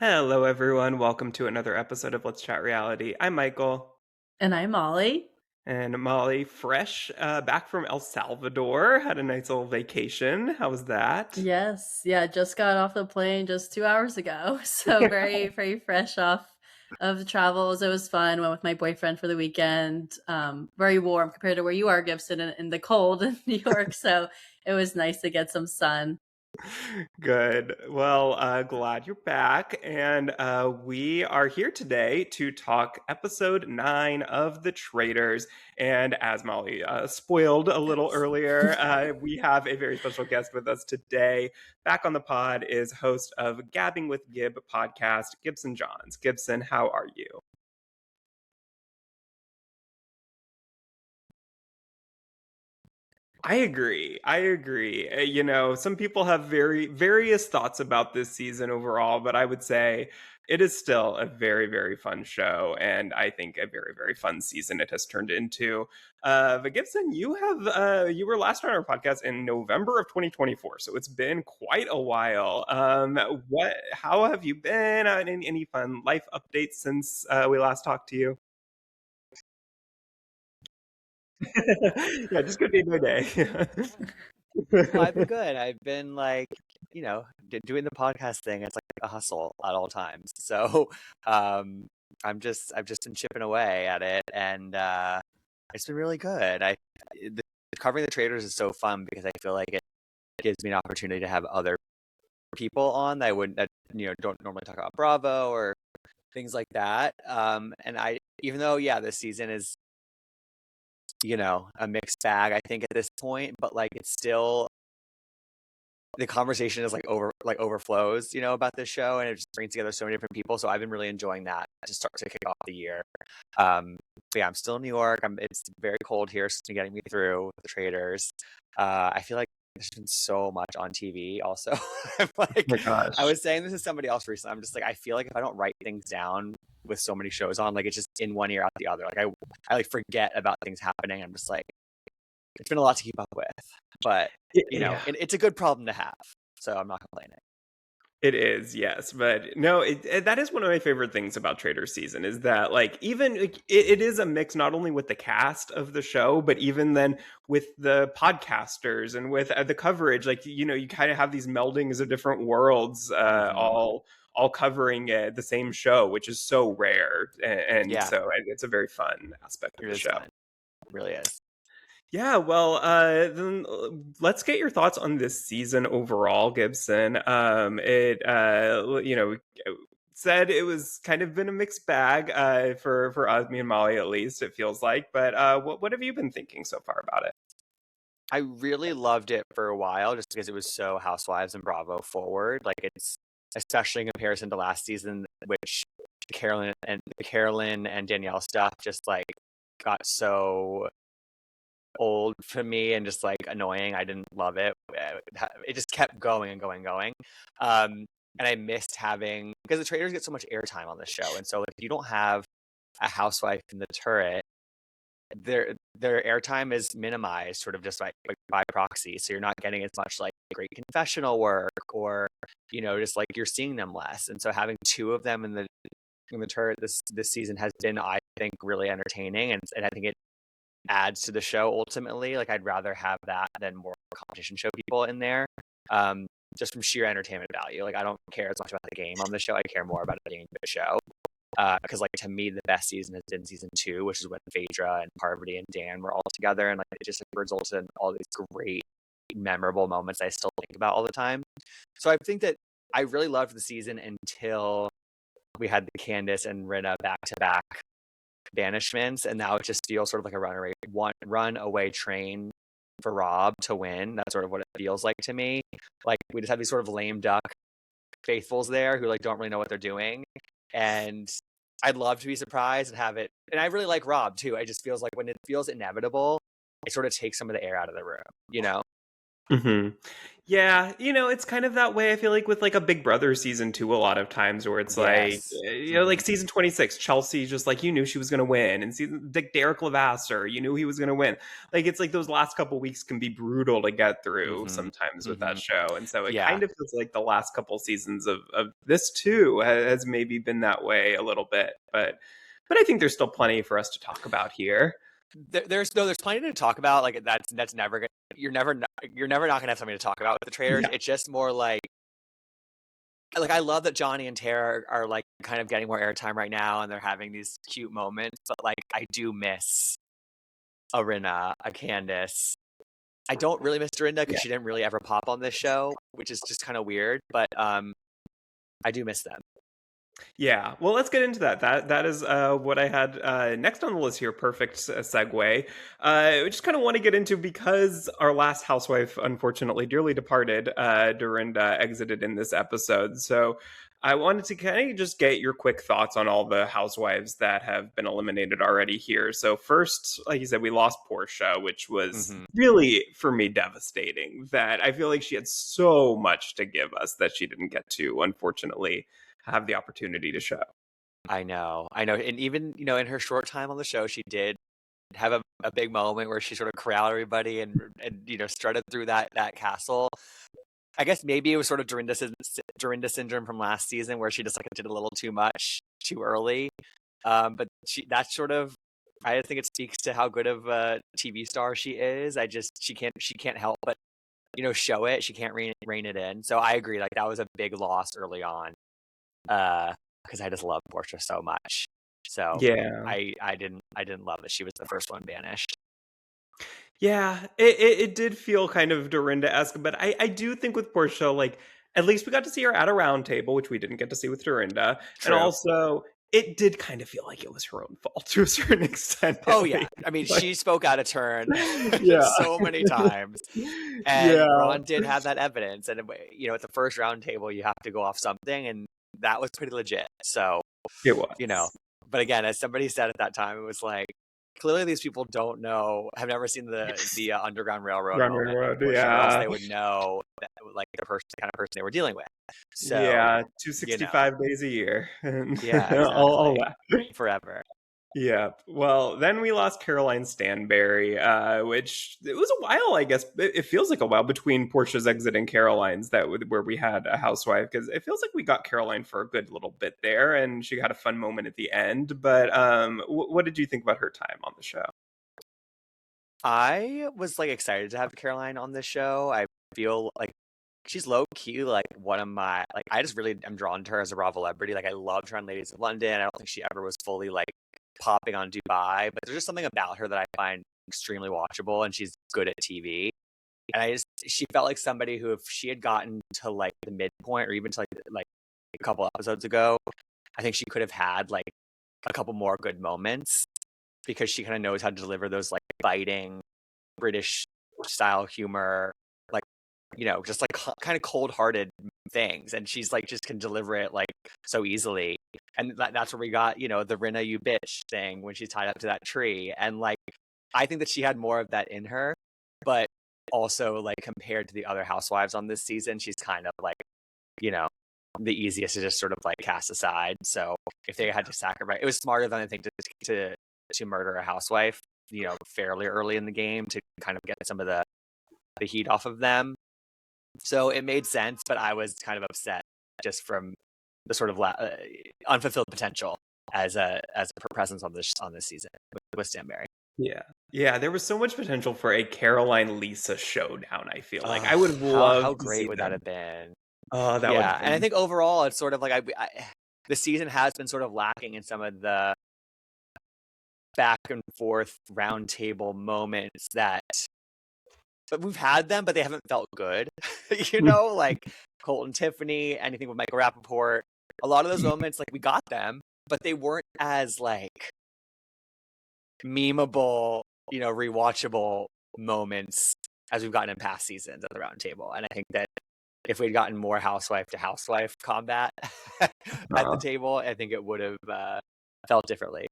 Hello, everyone. Welcome to another episode of Let's Chat Reality. I'm Michael. And I'm Molly. And Molly, fresh back from El Salvador, had a nice little vacation. How was that? Yes, yeah, just got off the plane just 2 hours ago. So very, very fresh off of the travels. It was fun. Went with my boyfriend for the weekend. Very warm compared to where you are, Gibson, in the cold in New York. So it was nice to get some sun. Good. Well, glad you're back. And we are here today to talk episode 9 of The Traitors. And as Molly spoiled a little Yes. earlier, we have a very special guest with us today. Back on the pod is host of Gabbing with Gib podcast, Gibson Johns. Gibson, how are you? I agree. I agree. Some people have very various thoughts about this season overall, but I would say it is still a very, very fun show, and I think a very, very fun season it has turned into. But Gibson, you were last on our podcast in November of 2024, so it's been quite a while. How have you been? Any fun life updates since we last talked to you? Yeah, just could be my day. Oh, I've been good. I've been doing the podcast thing. It's like a hustle at all times. So, um, I've just been chipping away at it, and it's been really good. Covering the traders is so fun because I feel like it gives me an opportunity to have other people on that don't normally talk about Bravo or things like that. And even though this season is a mixed bag, I think at this point, but like it's still the conversation is overflows, about this show, and it just brings together so many different people. So I've been really enjoying that to start to kick off the year. But yeah, I'm still in New York. It's very cold here, so it's been getting me through the traders. I feel like there's been so much on TV. Also, I'm Oh like, my I gosh. was saying this to somebody else recently. I'm just like, I feel like if I don't write things down with so many shows on, like it's just in one ear out the other. Like I like forget about things happening. I'm just like, it's been a lot to keep up with, but Yeah. it's a good problem to have. So I'm not complaining. It is, yes, but no, that is one of my favorite things about Trader Season is that like even like, it is a mix not only with the cast of the show, but even then with the podcasters and with the coverage. Like you kind of have these meldings of different worlds, Hmm. all covering the same show, which is so rare, and Yeah, so it's a very fun aspect of it the is show. fun. It really is. Yeah, well, then let's get your thoughts on this season overall, Gibson. Said it was kind of been a mixed bag for us, me and Molly at least. It feels like, but what have you been thinking so far about it? I really loved it for a while just because it was so Housewives and Bravo forward. Like it's especially in comparison to last season, which Carolyn and Danielle stuff just like got so old for me and just like annoying. I didn't love it. It just kept going and going and going. And I missed having because the traders get so much airtime on the show, and so like, if you don't have a housewife in the turret, their airtime is minimized, sort of just like by proxy. So you're not getting as much like great confessional work, or just like you're seeing them less. And so having two of them in the turret this season has been, I think, really entertaining, and I think it adds to the show ultimately. Like I'd rather have that than more competition show people in there. Um, just from sheer entertainment value. Like I don't care as much about the game on the show. I care more about it being a good show. Because like to me, the best season has been season 2, which is when Phaedra and Parvati and Dan were all together, and like it just like, resulted in all these great, memorable moments I still think about all the time. So I think that I really loved the season until we had the Candace and Rinna back to back banishments, and now it just feels sort of like a runaway train for Rob to win. That's sort of what it feels like to me. Like we just have these sort of lame duck faithfuls there who like don't really know what they're doing, and I'd love to be surprised and have it. And I really like Rob too. It just feels like when it feels inevitable, it sort of takes some of the air out of the room. Hmm. Yeah, it's kind of that way. I feel like with like a Big Brother season 2 a lot of times where it's like, Yes. like season 26, Chelsea just like you knew she was going to win, and season Dick Derek Levasseur, you knew he was going to win. Like it's like those last couple weeks can be brutal to get through Mm-hmm. sometimes with that Mm-hmm. show, and so it Yeah. kind of feels like the last couple seasons of this too has maybe been that way a little bit, but I think there's still plenty for us to talk about here. There's plenty to talk about. Like that's never gonna you're never not gonna have something to talk about with the Traitors. Yeah. It's just more like I love that Johnny and Tara are like kind of getting more airtime right now, and they're having these cute moments. But like I do miss a Rinna, a Candace. I don't really miss Dorinda because she didn't really ever pop on this show, which is just kind of weird. But I do miss them. Yeah, well, let's get into that. That is what I had next on the list here. Perfect segue. I just kind of want to get into because our last housewife, unfortunately, dearly departed, Dorinda, exited in this episode. So I wanted to kind of just get your quick thoughts on all the housewives that have been eliminated already here. So first, like you said, we lost Portia, which was Mm-hmm. really for me devastating. That I feel like she had so much to give us that she didn't get to, unfortunately have the opportunity to show. I know, and even in her short time on the show, she did have a big moment where she sort of corralled everybody and strutted through that castle. I guess maybe it was sort of Dorinda syndrome from last season where she just like did a little too much too early. But that's sort of I just think it speaks to how good of a TV star she is. She can't help but show it. She can't rein it in. So I agree. Like that was a big loss early on. Because I just love Portia so much. So Yeah. I didn't love that she was the first one banished. Yeah, it did feel kind of Dorinda-esque, but I do think with Portia, like, at least we got to see her at a round table, which we didn't get to see with Dorinda. And True. also, it did kind of feel like it was her own fault to a certain extent, Oh at yeah. least. I mean, Like, she spoke out of turn yeah. so many times. And Yeah, Ron did have that evidence. And at the first round table, you have to go off something, and that was pretty legit. So, it you know, was. but again, as somebody said at that time, it was like clearly these people don't know, have never seen the Underground Railroad Run moment with Railroad, Portia, or else yeah. they would know that, like the kind of person they were dealing with. So, Yeah, you know, 265 days a year. And yeah, all exactly. that. Forever. Yeah. Well, then we lost Caroline Stanberry, which it was a while, I guess. It feels like a while between Portia's exit and Caroline's where we had a housewife, because it feels like we got Caroline for a good little bit there, and she had a fun moment at the end. But what did you think about her time on the show? I was like excited to have Caroline on this show. I feel like she's low key, like one of my like I just really am drawn to her as a raw celebrity. Like I loved her on Ladies of London. I don't think she ever was fully like popping on Dubai, but there's just something about her that I find extremely watchable, and she's good at TV. And she felt like somebody who, if she had gotten to like the midpoint or even to like a couple episodes ago, I think she could have had like a couple more good moments because she kind of knows how to deliver those like biting British style humor, like just like kind of cold hearted things, and she's like just can deliver it like so easily. And that's where we got the Rinna you bitch thing when she's tied up to that tree, and like I think that she had more of that in her, but also like compared to the other housewives on this season, she's kind of like you know the easiest to just sort of like cast aside. So if they had to sacrifice, it was smarter than I think to murder a housewife, fairly early in the game to kind of get some of the heat off of them. So it made sense, but I was kind of upset just from the sort of unfulfilled potential as a presence on this season with Stanberry. Yeah. Yeah, there was so much potential for a Caroline Lisa showdown, I feel like. I would have How loved to great see would that them. have been? Oh, that would Yeah, have and I been. think overall it's sort of like the season has been sort of lacking in some of the back and forth roundtable moments but we've had them, but they haven't felt good. Like Colt and Tiffany, anything with Michael Rappaport. A lot of those moments, like we got them, but they weren't as like memeable, rewatchable moments as we've gotten in past seasons at the round table. And I think that if we'd gotten more housewife to housewife combat at the table, I think it would have felt differently.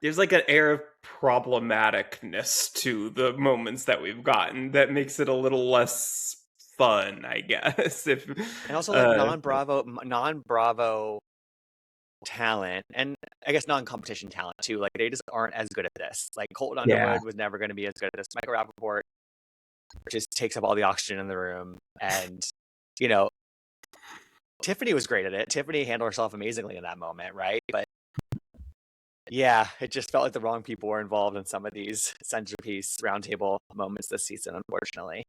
there's like an air of problematicness to the moments that we've gotten that makes it a little less fun, I guess. If And also like non-Bravo talent, and I guess non-competition talent too. Like they just aren't as good at this. Like Colton yeah, Underwood was never going to be as good at this. Michael Rappaport just takes up all the oxygen in the room, and you know Tiffany was great at it. Tiffany handled herself amazingly in that moment, right? But yeah, it just felt like the wrong people were involved in some of these centerpiece roundtable moments this season, unfortunately.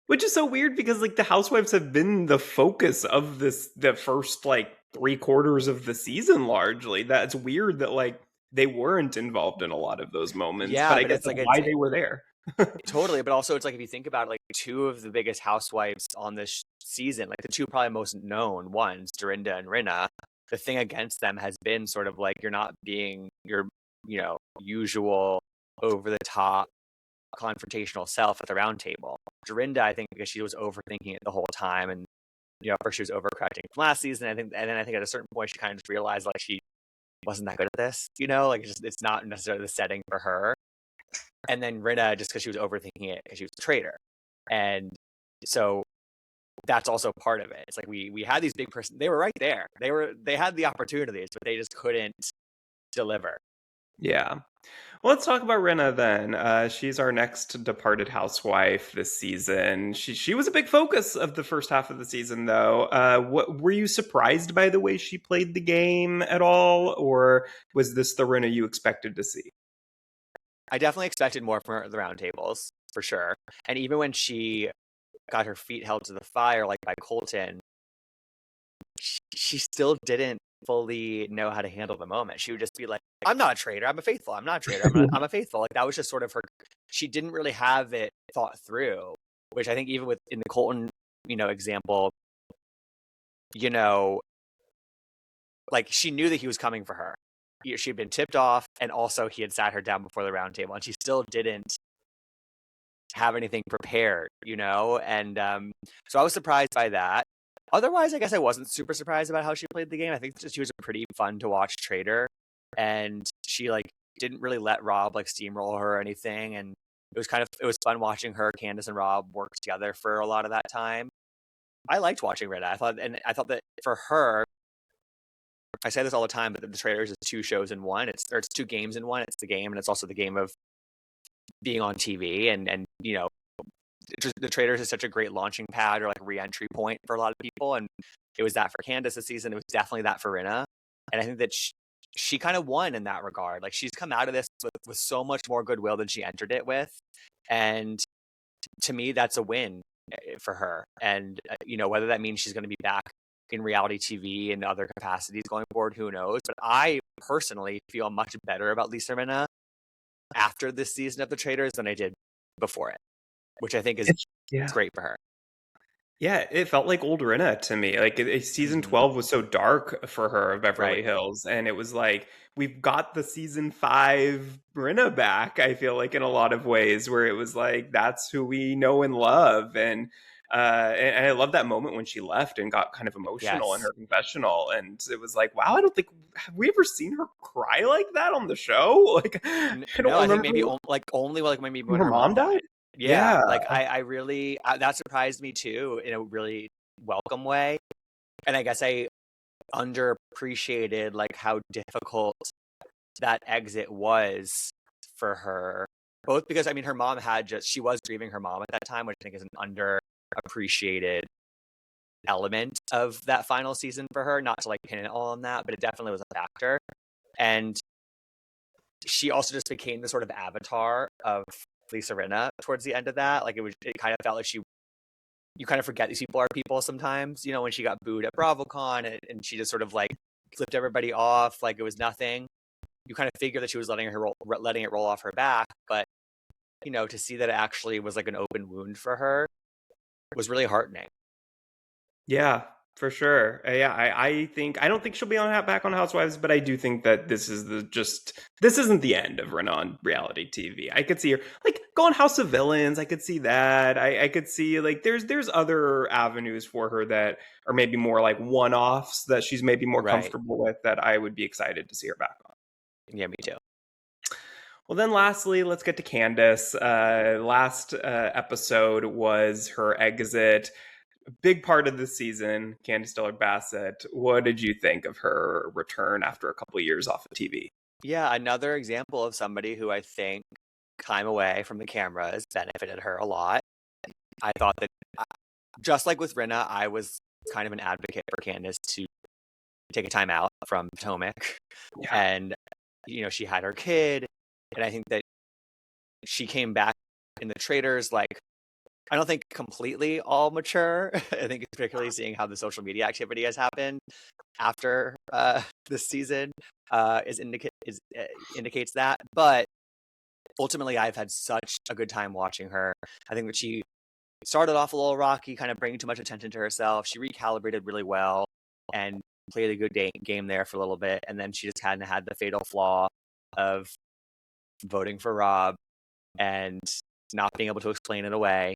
which is so weird because like the housewives have been the focus of the first like 3/4 of the season largely. That's weird that like they weren't involved in a lot of those moments, but Yeah, I but guess it's that's like why they were there. totally. But also, it's like if you think about it, like two of the biggest housewives on this season, like the two probably most known ones, Dorinda and Rinna. The thing against them has been sort of like you're not being your, usual over the top confrontational self at the round table. Dorinda, I think, because she was overthinking it the whole time, and first she was overcorrecting from last season. And then I think at a certain point she kind of just realized like she wasn't that good at this. Like it's not necessarily the setting for her. And then Rinna, just because she was overthinking it, because she was a traitor, and so that's also part of it. It's like we had these big they were right there. They had the opportunities, but they just couldn't deliver. Yeah. Well, let's talk about Rinna then. She's our next departed housewife this season. She was a big focus of the first half of the season, though. What were you surprised by the way she played the game at all, or was this the Rinna you expected to see? I definitely expected more from her at the roundtables, for sure. And even when she got her feet held to the fire, like by Colton, she still didn't fully know how to handle the moment. She would just be like, "I'm not a traitor. I'm a faithful. I'm not a traitor. I'm a faithful." Like that was just sort of her. She didn't really have it thought through, which I think even with in the Colton, example, you know, like she knew that he was coming for her. She'd been tipped off, and also he had sat her down before the round table, and she still didn't have anything prepared, And so I was surprised by that. Otherwise, I guess I wasn't super surprised about how she played the game. I think she was a pretty fun to watch trader, and she like didn't really let Rob like steamroll her or anything. And it was fun watching her, Candace, and Rob work together for a lot of that time. I liked watching Rinna. I thought that for her, I say this all the time, but the Traitors is two shows in one. It's two games in one. It's the game, and it's also the game of being on TV, and the Traitors is such a great launching pad or like re-entry point for a lot of people, and it was that for Candace this season. It was definitely that for Rinna, and I think that she kind of won in that regard. Like she's come out of this with so much more goodwill than she entered it with, and to me, that's a win for her. And whether that means she's going to be back in reality TV and other capacities going forward, who knows? But I personally feel much better about Lisa Rinna after this season of the Traitors than I did before it, which I think is Yeah. great for her. Yeah, it felt like old Rinna to me. Like season 12 was so dark for her of Beverly Right. Hills, and it was like we've got the season 5 Rinna back. I feel like in a lot of ways, where it was like that's who we know and love, and I love that moment when she left and got kind of emotional in Yes. her confessional, and it was like, wow, I don't think have we ever seen her cry like that on the show. Like I don't No, I think remember maybe only like maybe when when her her mom mom died. died. Yeah, Yeah, like I really that surprised me too in a really welcome way, and I guess I underappreciated like how difficult that exit was for her. Both because I mean her mom she was grieving her mom at that time, which I think is an underappreciated element of that final season for her. Not to like pin it all on that, but it definitely was a factor. And she also just became the sort of avatar of Lisa Rinna towards the end of that. Like it kind of felt like you kind of forget these people are people sometimes, when she got booed at BravoCon and she just sort of like flipped everybody off like it was nothing. You kind of figure that she was letting it roll off her back, but to see that it actually was like an open wound for her was really heartening. yeah, for sure. Yeah, I don't think she'll be back on Housewives, but I do think that this isn't the end of Rinna on reality TV. I could see her like go on House of Villains. I could see that. I could see like there's other avenues for her that are maybe more like one-offs that she's maybe more Right. comfortable with that I would be excited to see her back on. Yeah, me too. Well, then lastly, let's get to Candace. Last episode was her exit. A big part of the season, Candace Dillard-Bassett. What did you think of her return after a couple of years off of TV? Yeah, another example of somebody who I think time away from the cameras benefited her a lot. I thought that, just like with Rinna, I was kind of an advocate for Candace to take a time out from Potomac. Yeah. And, she had her kid. And I think that she came back in the Traitors, like, I don't think completely all mature. I think particularly seeing how the social media activity has happened after this season indicates that. But ultimately, I've had such a good time watching her. I think that she started off a little rocky, kind of bringing too much attention to herself. She recalibrated really well and played a good game there for a little bit. And then she just kind of had the fatal flaw of voting for Rob and not being able to explain it away.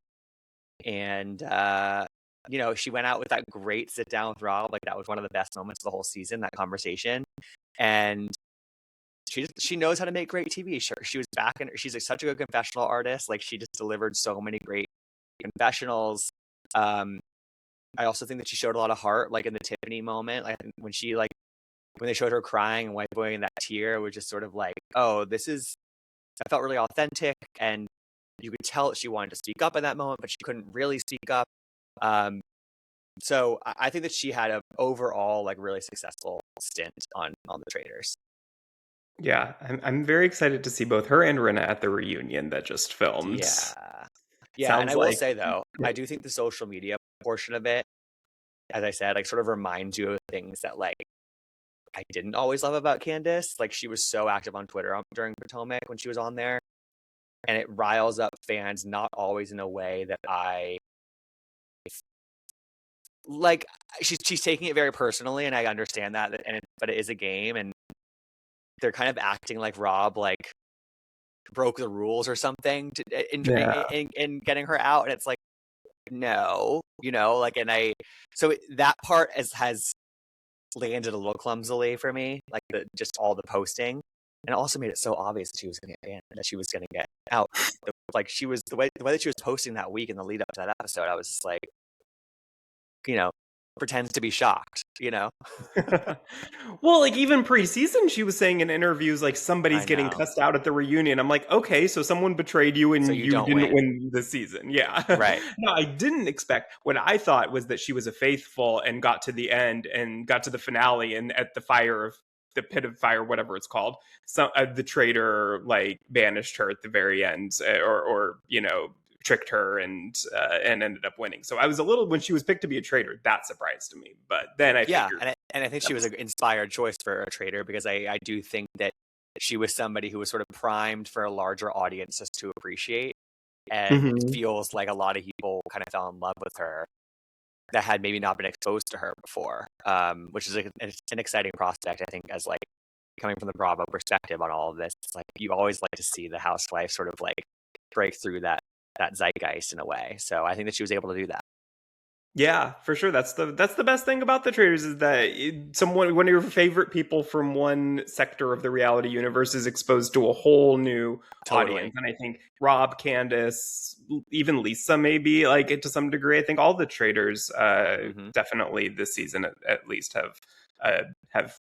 And, she went out with that great sit down with Rob. Like, that was one of the best moments of the whole season, that conversation. And she knows how to make great TV. She was back, and she's such a good confessional artist. Like, she just delivered so many great confessionals. I also think that she showed a lot of heart, like in the Tiffany moment. Like, when they showed her crying and wiping away that tear, it was just sort of like, oh, I felt really authentic. And you could tell that she wanted to speak up in that moment, but she couldn't really speak up. So I think that she had an overall, like, really successful stint on the Traitors. Yeah, I'm very excited to see both her and Rinna at the reunion that just filmed. Yeah, and I will like, say, though, I do think the social media portion of it, as I said, like, sort of reminds you of things that, like, I didn't always love about Candace. Like, she was so active on Twitter during Potomac when she was on there, and it riles up fans, not always in a way that I like. She's taking it very personally, and I understand that, but it is a game, and they're kind of acting like Rob, like, broke the rules or something in getting her out, and it's like, no, like, so that part has landed a little clumsily for me, like, just all the posting, and it also made it so obvious that she was going to get banned, that she was going to get out. Like, she was the way that she was posting that week in the lead up to that episode, I was just like, pretends to be shocked, Well, like, even pre-season, she was saying in interviews, like, somebody's getting cussed out at the reunion. I'm like, okay, so someone betrayed you and So you didn't win the season. Yeah. Right. No, I didn't expect. What I thought was that she was a faithful and got to the end and got to the finale, and at the pit of fire, whatever it's called, the traitor, like, banished her at the very end, or tricked her and ended up winning. So I was a little, when she was picked to be a traitor, that surprised me. But then I figured, and I think she was an inspired choice for a traitor, because I do think that she was somebody who was sort of primed for a larger audience just to appreciate, and it feels like a lot of people kind of fell in love with her that had maybe not been exposed to her before, which is an exciting prospect, I think, as, like, coming from the Bravo perspective on all of this. It's like, you always like to see the housewife sort of, like, break through that zeitgeist in a way. So I think that she was able to do that. Yeah, for sure. That's the best thing about the Traitors, is that one of your favorite people from one sector of the reality universe is exposed to a whole new audience. And I think Rob, Candace, even Lisa, maybe, like, to some degree, I think all the Traitors definitely this season at least have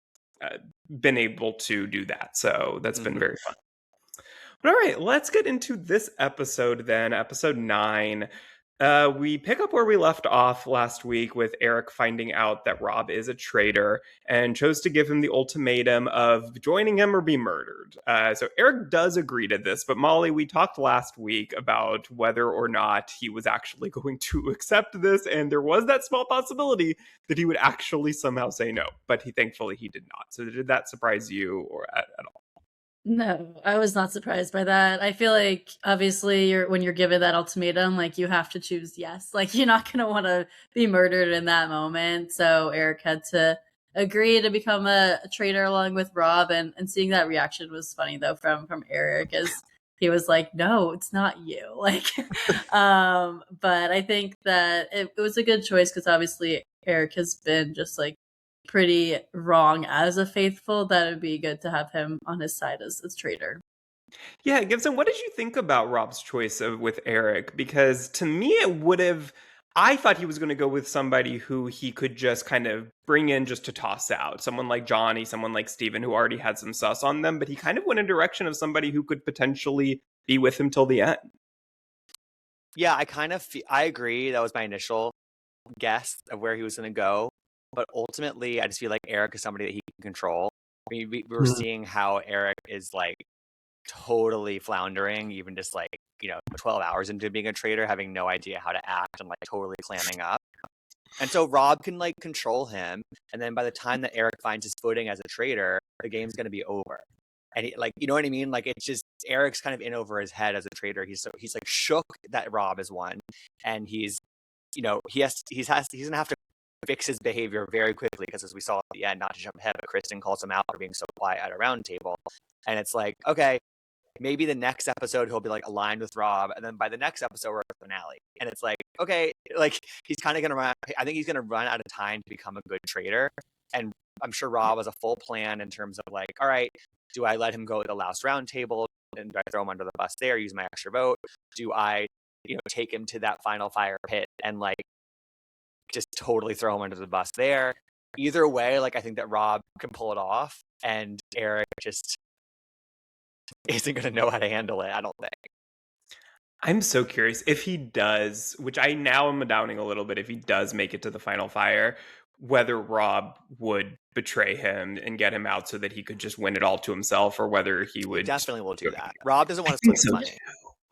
been able to do that. So that's been very fun. But all right, let's get into this episode then, episode 9. We pick up where we left off last week with Eric finding out that Rob is a traitor and chose to give him the ultimatum of joining him or be murdered. So Eric does agree to this, but Molly, we talked last week about whether or not he was actually going to accept this, and there was that small possibility that he would actually somehow say no, but thankfully he did not. So did that surprise you or at all? No, I was not surprised by that. I feel like, obviously, when you're given that ultimatum, like, you have to choose yes. Like, you're not going to want to be murdered in that moment. So Eric had to agree to become a traitor along with Rob, and seeing that reaction was funny, though, from Eric, as he was like, no, it's not you. Like, but I think that it was a good choice, because obviously Eric has been just, like, pretty wrong as a faithful, that it would be good to have him on his side as traitor. Yeah, Gibson, what did you think about Rob's choice with Eric? Because to me, it would have. I thought he was going to go with somebody who he could just kind of bring in just to toss out. Someone like Johnny, someone like Steven, who already had some sus on them, but he kind of went in direction of somebody who could potentially be with him till the end. Yeah, I agree. That was my initial guess of where he was going to go. But ultimately, I just feel like Eric is somebody that he can control. I mean, we were seeing how Eric is like totally floundering, even just like, 12 hours into being a traitor, having no idea how to act and like totally clamming up. And so Rob can like control him. And then by the time that Eric finds his footing as a traitor, the game's going to be over. And he, like, you know what I mean? Like, it's just Eric's kind of in over his head as a traitor. He's like shook that Rob is one, and he's going to have to fix his behavior very quickly, because as we saw at the end, not to jump ahead, but Kristen calls him out for being so quiet at a round table. And it's like, okay, maybe the next episode he'll be like aligned with Rob, and then by the next episode we're at the finale. And it's like, okay, like he's kind of gonna I think he's gonna run out of time to become a good traitor. And I'm sure Rob has a full plan in terms of like, all right, do I let him go at the last round table and do I throw him under the bus there, use my extra vote? Do I, take him to that final fire pit and like just totally throw him under the bus there? Either way, like I think that Rob can pull it off, and Eric just isn't going to know how to handle it, I don't think. I'm so curious if he does, which I now am doubting a little bit, if he does make it to the final fire, whether Rob would betray him and get him out so that he could just win it all to himself, or whether he would. He definitely will do that. Rob doesn't want to split this money.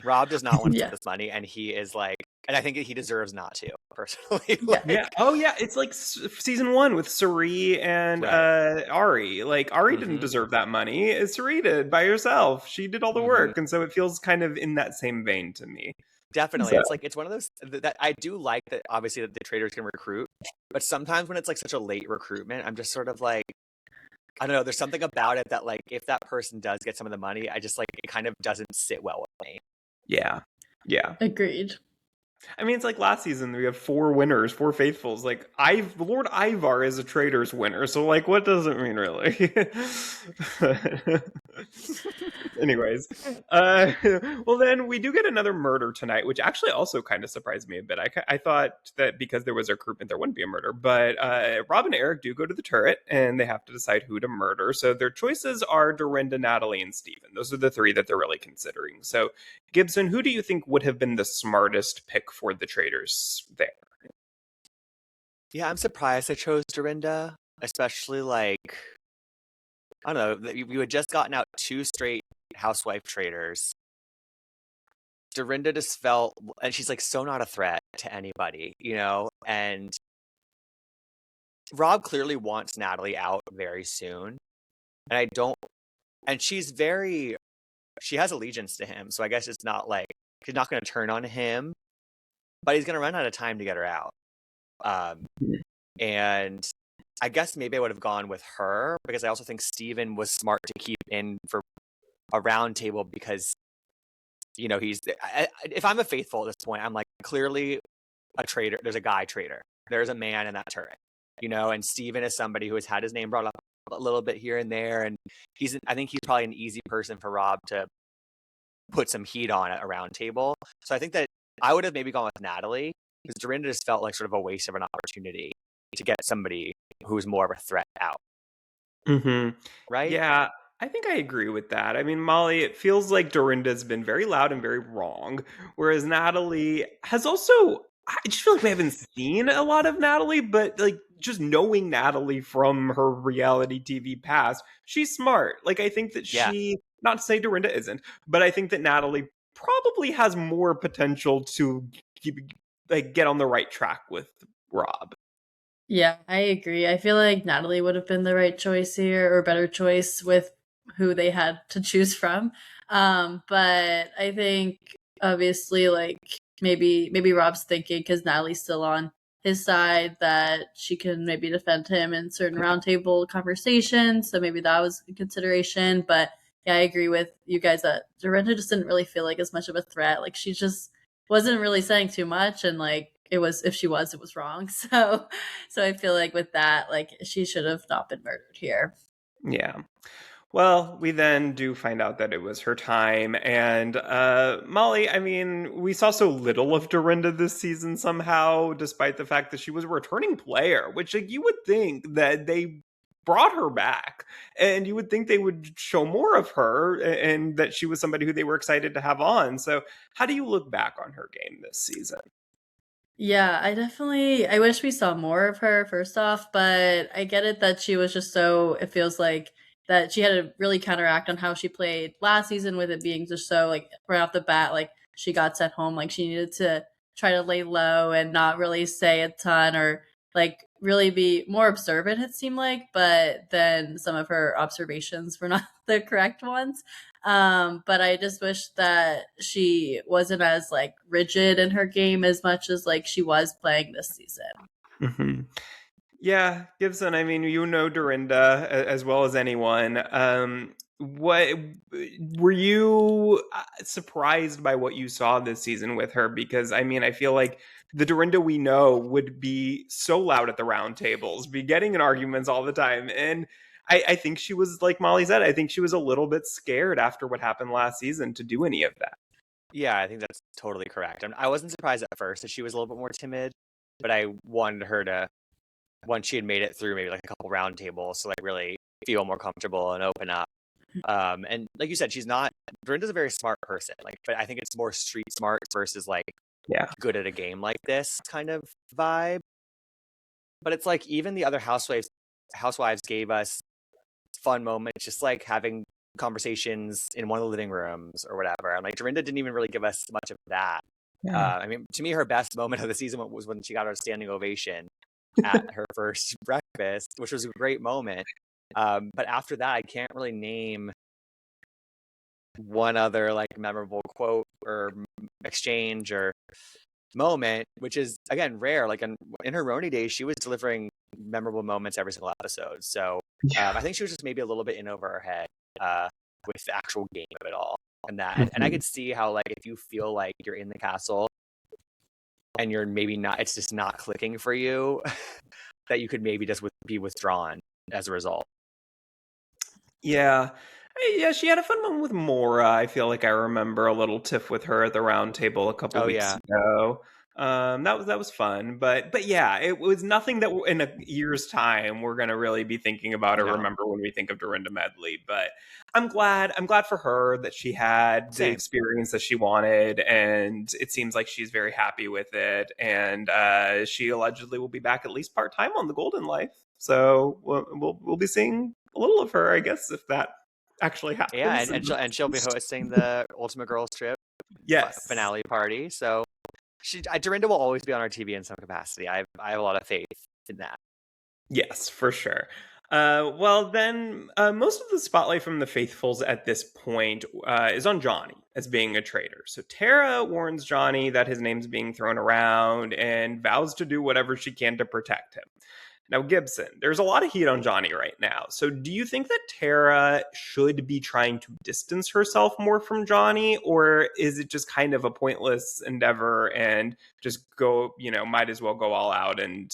Rob does not want to split this money, and he is like, and I think he deserves not to, personally. Yeah. Oh, yeah. It's like season 1 with Suri and Ari. Like, Ari didn't deserve that money. Suri did by herself. She did all the work. And so it feels kind of in that same vein to me. Definitely. So. It's like, it's one of those that I do like, that obviously that the traders can recruit. But sometimes when it's like such a late recruitment, I'm just sort of like, I don't know. There's something about it that like, if that person does get some of the money, I just like, it kind of doesn't sit well with me. Yeah. Yeah. Agreed. I mean, it's like last season, we have 4 winners, 4 faithfuls. Like, Lord Ivar is a Traitors winner, so, like, what does it mean, really? Anyways. Well, then, we do get another murder tonight, which actually also kind of surprised me a bit. I thought that because there was a recruitment, there wouldn't be a murder. But Rob and Eric do go to the turret, and they have to decide who to murder. So their choices are Dorinda, Natalie, and Steven. Those are the 3 that they're really considering. So, Gibson, who do you think would have been the smartest pick for the Traitors there? Yeah, I'm surprised I chose Dorinda, especially like, I don't know, we had just gotten out 2 straight housewife traitors. Dorinda just felt, and she's like so not a threat to anybody, and Rob clearly wants Natalie out very soon. And she has allegiance to him, so I guess it's not like, he's not going to turn on him, but he's going to run out of time to get her out. And I guess maybe I would have gone with her, because I also think Steven was smart to keep in for a round table, because, if I'm a faithful at this point, I'm like, clearly a traitor. There's a guy traitor. There's a man in that turret, and Steven is somebody who has had his name brought up a little bit here and there. And I think he's probably an easy person for Rob to put some heat on at a round table. So I think that I would have maybe gone with Natalie, because Dorinda just felt like sort of a waste of an opportunity to get somebody who's more of a threat out. Right? Yeah, I think I agree with that. I mean, Molly, it feels like Dorinda's been very loud and very wrong, whereas Natalie has also, I just feel like we haven't seen a lot of Natalie, but like just knowing Natalie from her reality TV past, she's smart. Like, I think that she, not to say Dorinda isn't, but I think that Natalie probably has more potential to get on the right track with Rob. Yeah, I agree. I feel like Natalie would have been the right choice here, or better choice with who they had to choose from. But I think obviously, like, maybe Rob's thinking, because Natalie's still on his side, that she can maybe defend him in certain roundtable conversations. So maybe that was a consideration. But yeah, I agree with you guys that Dorinda just didn't really feel like as much of a threat. Like, she just wasn't really saying too much, and like, if she was, it was wrong. So I feel like with that, like, she should have not been murdered here. Yeah. Well, we then do find out that it was her time. And Molly, I mean, we saw so little of Dorinda this season somehow, despite the fact that she was a returning player, which like, you would think that they brought her back and you would think they would show more of her and that she was somebody who they were excited to have on. So, how do you look back on her game this season? Yeah, I wish we saw more of her first off, but I get it that she was just so, it feels like that she had to really counteract on how she played last season with it being just so like right off the bat, like she got sent home, like she needed to try to lay low and not really say a ton or like really be more observant, it seemed like, but then some of her observations were not the correct ones. But I just wish that she wasn't as like rigid in her game as much as like she was playing this season. Mm-hmm. Yeah, Gibson, I mean, you know Dorinda as well as anyone. What were you surprised by what you saw this season with her? Because I mean, I feel like the Dorinda we know would be so loud at the round tables, be getting in arguments all the time. And I think she was, like Molly said, I think she was a little bit scared after what happened last season to do any of that. Yeah, I think that's totally correct. I wasn't surprised at first that she was a little bit more timid, but I wanted her to, once she had made it through maybe like a couple round tables, to like really feel more comfortable and open up. And like you said, Dorinda's a very smart person, like, but I think it's more street smart versus like Yeah. good at a game like this kind of vibe. But it's like even the other housewives gave us fun moments, just like having conversations in one of the living rooms or whatever. I'm like, Dorinda didn't even really give us much of that. Yeah. I mean, to me, her best moment of the season was when she got her standing ovation at her first breakfast, which was a great moment. But after that, I can't really name one other like memorable quote or exchange or moment, which is again rare. Like in her Roni days, she was delivering memorable moments every single episode. So I think she was just maybe a little bit in over her head with the actual game of it all, and that. And I could see how like if you feel like you're in the castle and you're maybe not, it's just not clicking for you, that you could maybe just be withdrawn as a result. Yeah. Yeah, she had a fun moment with Mora. I feel like I remember a little tiff with her at the round table a couple Oh weeks yeah, ago. That was fun, but yeah, it was nothing that in a year's time we're gonna really be thinking about or no, remember when we think of Dorinda Medley. But I'm glad for her that she had the same. experience that she wanted, and it seems like she's very happy with it. And she allegedly will be back at least part time on the Golden Life, so we'll be seeing a little of her, I guess, if that actually Yeah, happens. and she'll be hosting the Ultimate Girls Trip Yes. finale party. So Dorinda will always be on our TV in some capacity. I have a lot of faith in that. Yes, for sure. Well, then, most of the spotlight from the faithfuls at this point is on Johnny as being a traitor. So Tara warns Johnny that his name's being thrown around and vows to do whatever she can to protect him. Now, Gibson, there's a lot of heat on Johnny right now. So, do you think that Tara should be trying to distance herself more from Johnny, or is it just kind of a pointless endeavor and just go, might as well go all out and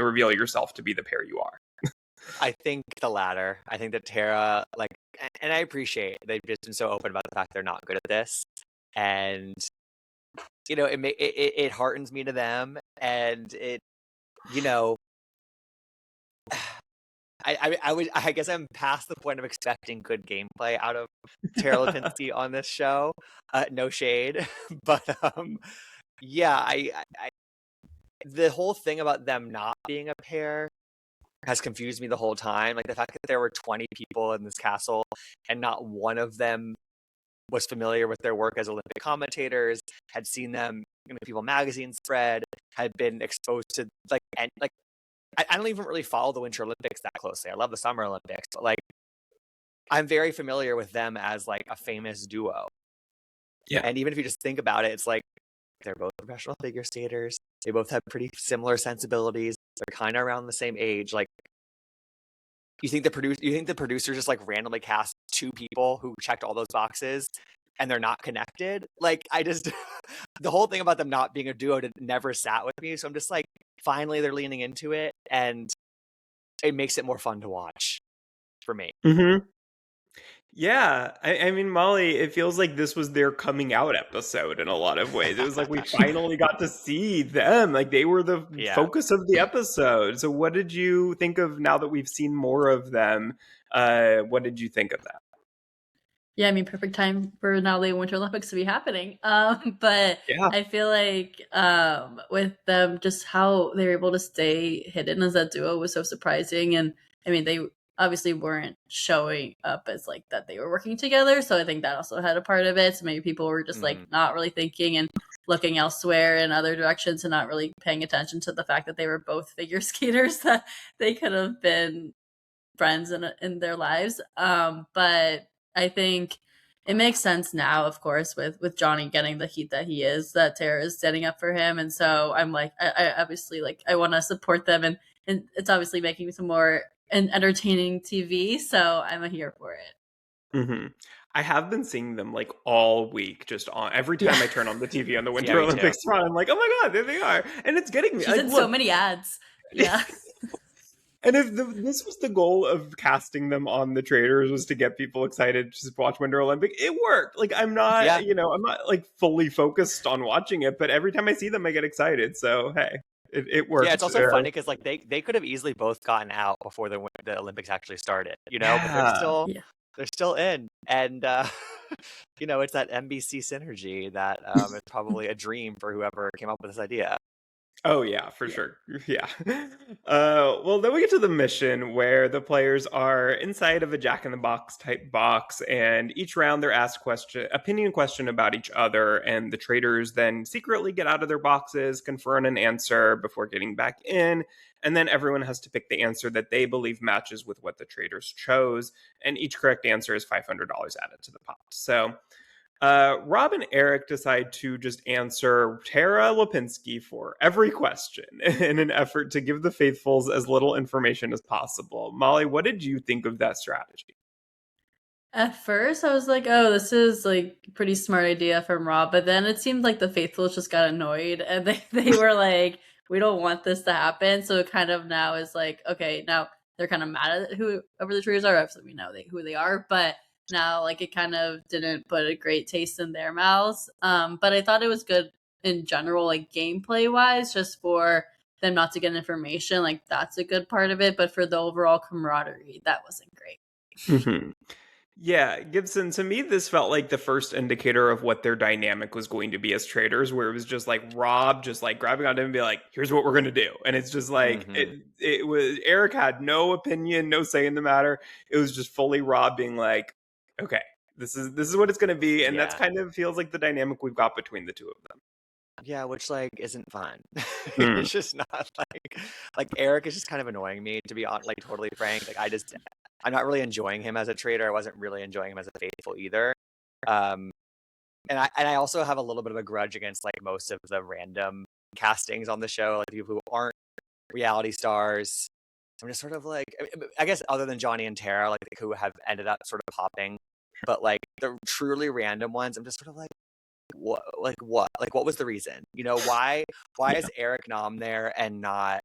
reveal yourself to be the pair you are? I think the latter. I think that Tara, like, and I appreciate they've just been so open about the fact they're not good at this, and it heartens me to them, and it, you know, I guess I'm past the point of expecting good gameplay out of Tara Lipinski on this show. No shade, but yeah, the whole thing about them not being a pair has confused me the whole time. Like the fact that there were 20 people in this castle and not one of them was familiar with their work as Olympic commentators, had seen them in the People magazine spread, had been exposed to like I don't even really follow the Winter Olympics that closely. I love the Summer Olympics, but like I'm very familiar with them as like a famous duo. Yeah. And even if you just think about it, it's like they're both professional figure skaters. They both have pretty similar sensibilities. They're kind of around the same age. Like, you think the producers just like randomly cast two people who checked all those boxes and they're not connected? Like, I just the whole thing about them not being a duo never sat with me. So I'm just like, finally they're leaning into it, and it makes it more fun to watch for me. Mm-hmm. Yeah, I mean, Molly, it feels like this was their coming out episode in a lot of ways. It was like we finally got to see them. Like they were the Yeah. focus of the episode. So what did you think of now that we've seen more of them? What did you think of that? Yeah, I mean, perfect time for now the Winter Olympics to be happening. But Yeah. I feel like with them, just how they were able to stay hidden as that duo was so surprising. And I mean, they obviously weren't showing up as like that they were working together. So I think that also had a part of it. So maybe people were just like not really thinking and looking elsewhere in other directions and not really paying attention to the fact that they were both figure skaters, that they could have been friends in their lives. But I think it makes sense now, of course, with Johnny getting the heat that he is, that Tara is setting up for him. And so I'm like, I obviously like I want to support them, and it's obviously making some more entertaining TV. So I'm here for it. Mm-hmm. I have been seeing them like all week, just on every time I turn on the TV on the Winter Yeah, me Olympics too. run. I'm like, oh my god, there they are, and it's getting me. She's in so many ads. Yeah. And if this was the goal of casting them on the Traitors, was to get people excited to just watch Winter Olympic, it worked. Like I'm not, Yeah. I'm not like fully focused on watching it, but every time I see them, I get excited. So hey, it works. Yeah, it's also funny because like they could have easily both gotten out before the Olympics actually started, but they're still in, and it's that NBC synergy that is probably a dream for whoever came up with this idea. Oh yeah, for sure. Yeah. Well, then we get to the mission where the players are inside of a Jack in the Box type box, and each round they're asked opinion question about each other, and the Traitors then secretly get out of their boxes, confirm an answer before getting back in, and then everyone has to pick the answer that they believe matches with what the Traitors chose, and each correct answer is $500 added to the pot. So Rob and Eric decide to just answer Tara Lipinski for every question in an effort to give the faithfuls as little information as possible. Molly, what did you think of that strategy? At first, I was like, "Oh, this is like a pretty smart idea from Rob," but then it seemed like the faithfuls just got annoyed, and they were like, "We don't want this to happen." So it kind of now is like, okay, now they're kind of mad at whoever the Traitors are. Obviously, we know who they are, but now like it kind of didn't put a great taste in their mouths. But I thought it was good in general, like gameplay wise, just for them not to get information. Like that's a good part of it, but for the overall camaraderie, that wasn't great. Yeah, Gibson, to me, this felt like the first indicator of what their dynamic was going to be as Traitors, where it was just like Rob just like grabbing onto him and be like, here's what we're going to do. And it's just like, it was, Eric had no opinion, no say in the matter. It was just fully Rob being like, okay, this is what it's going to be. And that's kind of feels like the dynamic we've got between the two of them. Yeah, which like isn't fun. It's just not like Eric is just kind of annoying me, to be honest, like totally frank. Like I'm not really enjoying him as a traitor. I wasn't really enjoying him as a faithful either. And I also have a little bit of a grudge against like most of the random castings on the show, like people who aren't reality stars. I'm just sort of like, I guess other than Johnny and Tara, like who have ended up sort of popping, but like the truly random ones, I'm just sort of like, what was the reason? Why is Eric Nam there and not,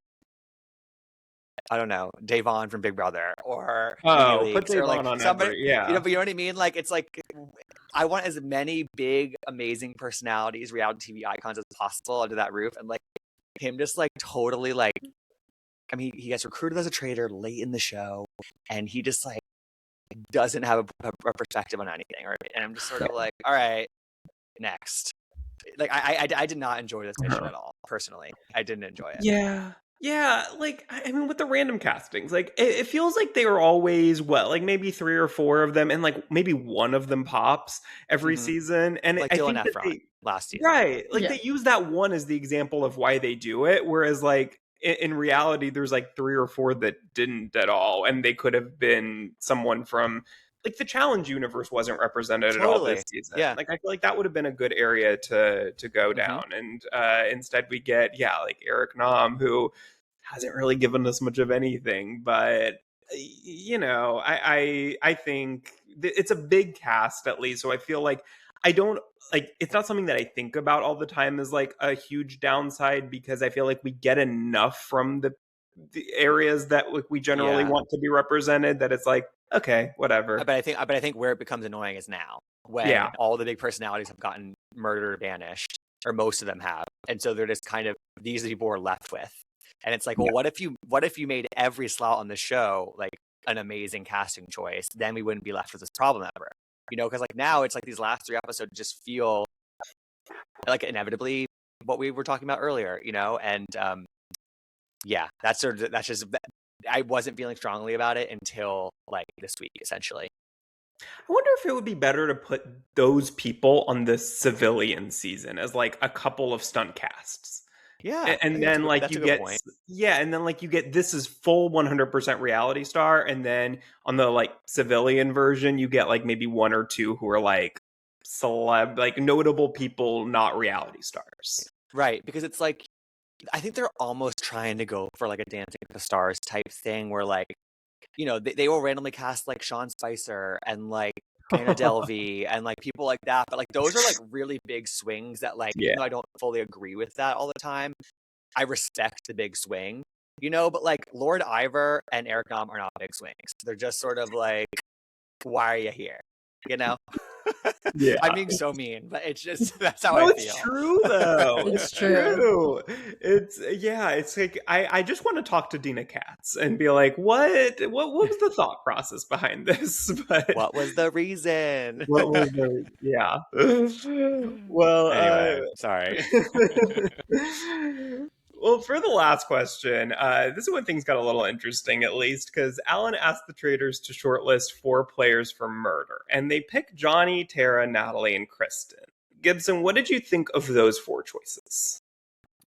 I don't know, Davon from Big Brother or put Davon or like on somebody, yeah. but you know what I mean? Like it's like I want as many big amazing personalities, reality TV icons as possible under that roof, and like him just like totally like, I mean, he gets recruited as a traitor late in the show, and he just like doesn't have a perspective on anything, and I'm just sort of like, all right, next. Like I did not enjoy this mission at all. Personally, I didn't enjoy it. Yeah, like I mean, with the random castings, like it feels like they are always like maybe 3 or 4 of them, and like maybe one of them pops every season, and like I Dylan think Efron last season, right? Like they use that one as the example of why they do it, whereas like in reality, there's like 3 or 4 that didn't at all, and they could have been someone from. Like the challenge universe wasn't represented at all this season. Yeah. Like I feel like that would have been a good area to go down. And instead we get, like Eric Nam, who hasn't really given us much of anything. But I think it's a big cast at least. So I feel like I don't like it's not something that I think about all the time as like a huge downside, because I feel like we get enough from the areas that we generally want to be represented that it's like, Okay, whatever. But I think where it becomes annoying is now when Yeah. all the big personalities have gotten murdered or banished, or most of them have, and so they're just kind of these people we're left with, and it's like, well, Yeah. what if you made every slot on the show like an amazing casting choice? Then we wouldn't be left with this problem ever, because like now it's like these last 3 episodes just feel like inevitably what we were talking about earlier, and yeah, that's just I wasn't feeling strongly about it until like this week, essentially. I wonder if it would be better to put those people on the civilian season as like a couple of stunt casts. Yeah, I And think then like that's you a good get point. yeah, and then like you get this is full 100% reality star, and then on the like civilian version you get like maybe one or two who are like celeb, like notable people, not reality stars. Right, because it's like I think they're almost trying to go for like a Dancing with the Stars type thing where like, they will randomly cast like Sean Spicer and like Anna Delvey and like people like that. But like those are like really big swings that like, Yeah. even though I don't fully agree with that all the time, I respect the big swing, but like Lord Ivor and Eric Nam are not big swings. They're just sort of like, why are you here? You know? Yeah. I'm being so mean, but it's just that's how No, I it's feel. true though. It's It's true. true. It's like I just want to talk to Dina Katz and be like, what was the thought process behind this? But What was the reason? what was the yeah. Well, Anyway, sorry. well, for the last question, this is when things got a little interesting, at least, because Alan asked the Traitors to shortlist 4 players for murder, and they picked Johnny, Tara, Natalie, and Kristen. Gibson, what did you think of those 4 choices?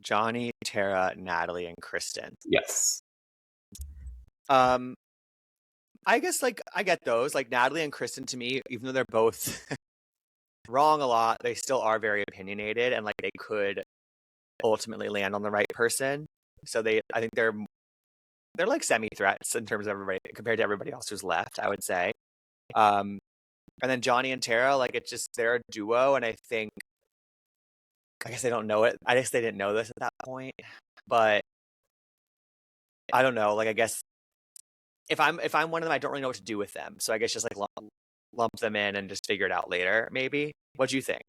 Johnny, Tara, Natalie, and Kristen. Yes. I guess like I get those. Like Natalie and Kristen to me, even though they're both wrong a lot, they still are very opinionated and like they could ultimately land on the right person. So I think they're like semi-threats in terms of everybody compared to everybody else who's left, I would say. And then Johnny and Tara, like it's just they're a duo, and I guess they don't know it. I guess they didn't know this at that point, but I don't know. Like I guess if I'm one of them, I don't really know what to do with them. So I guess just like lump them in and just figure it out later. Maybe. What do you think?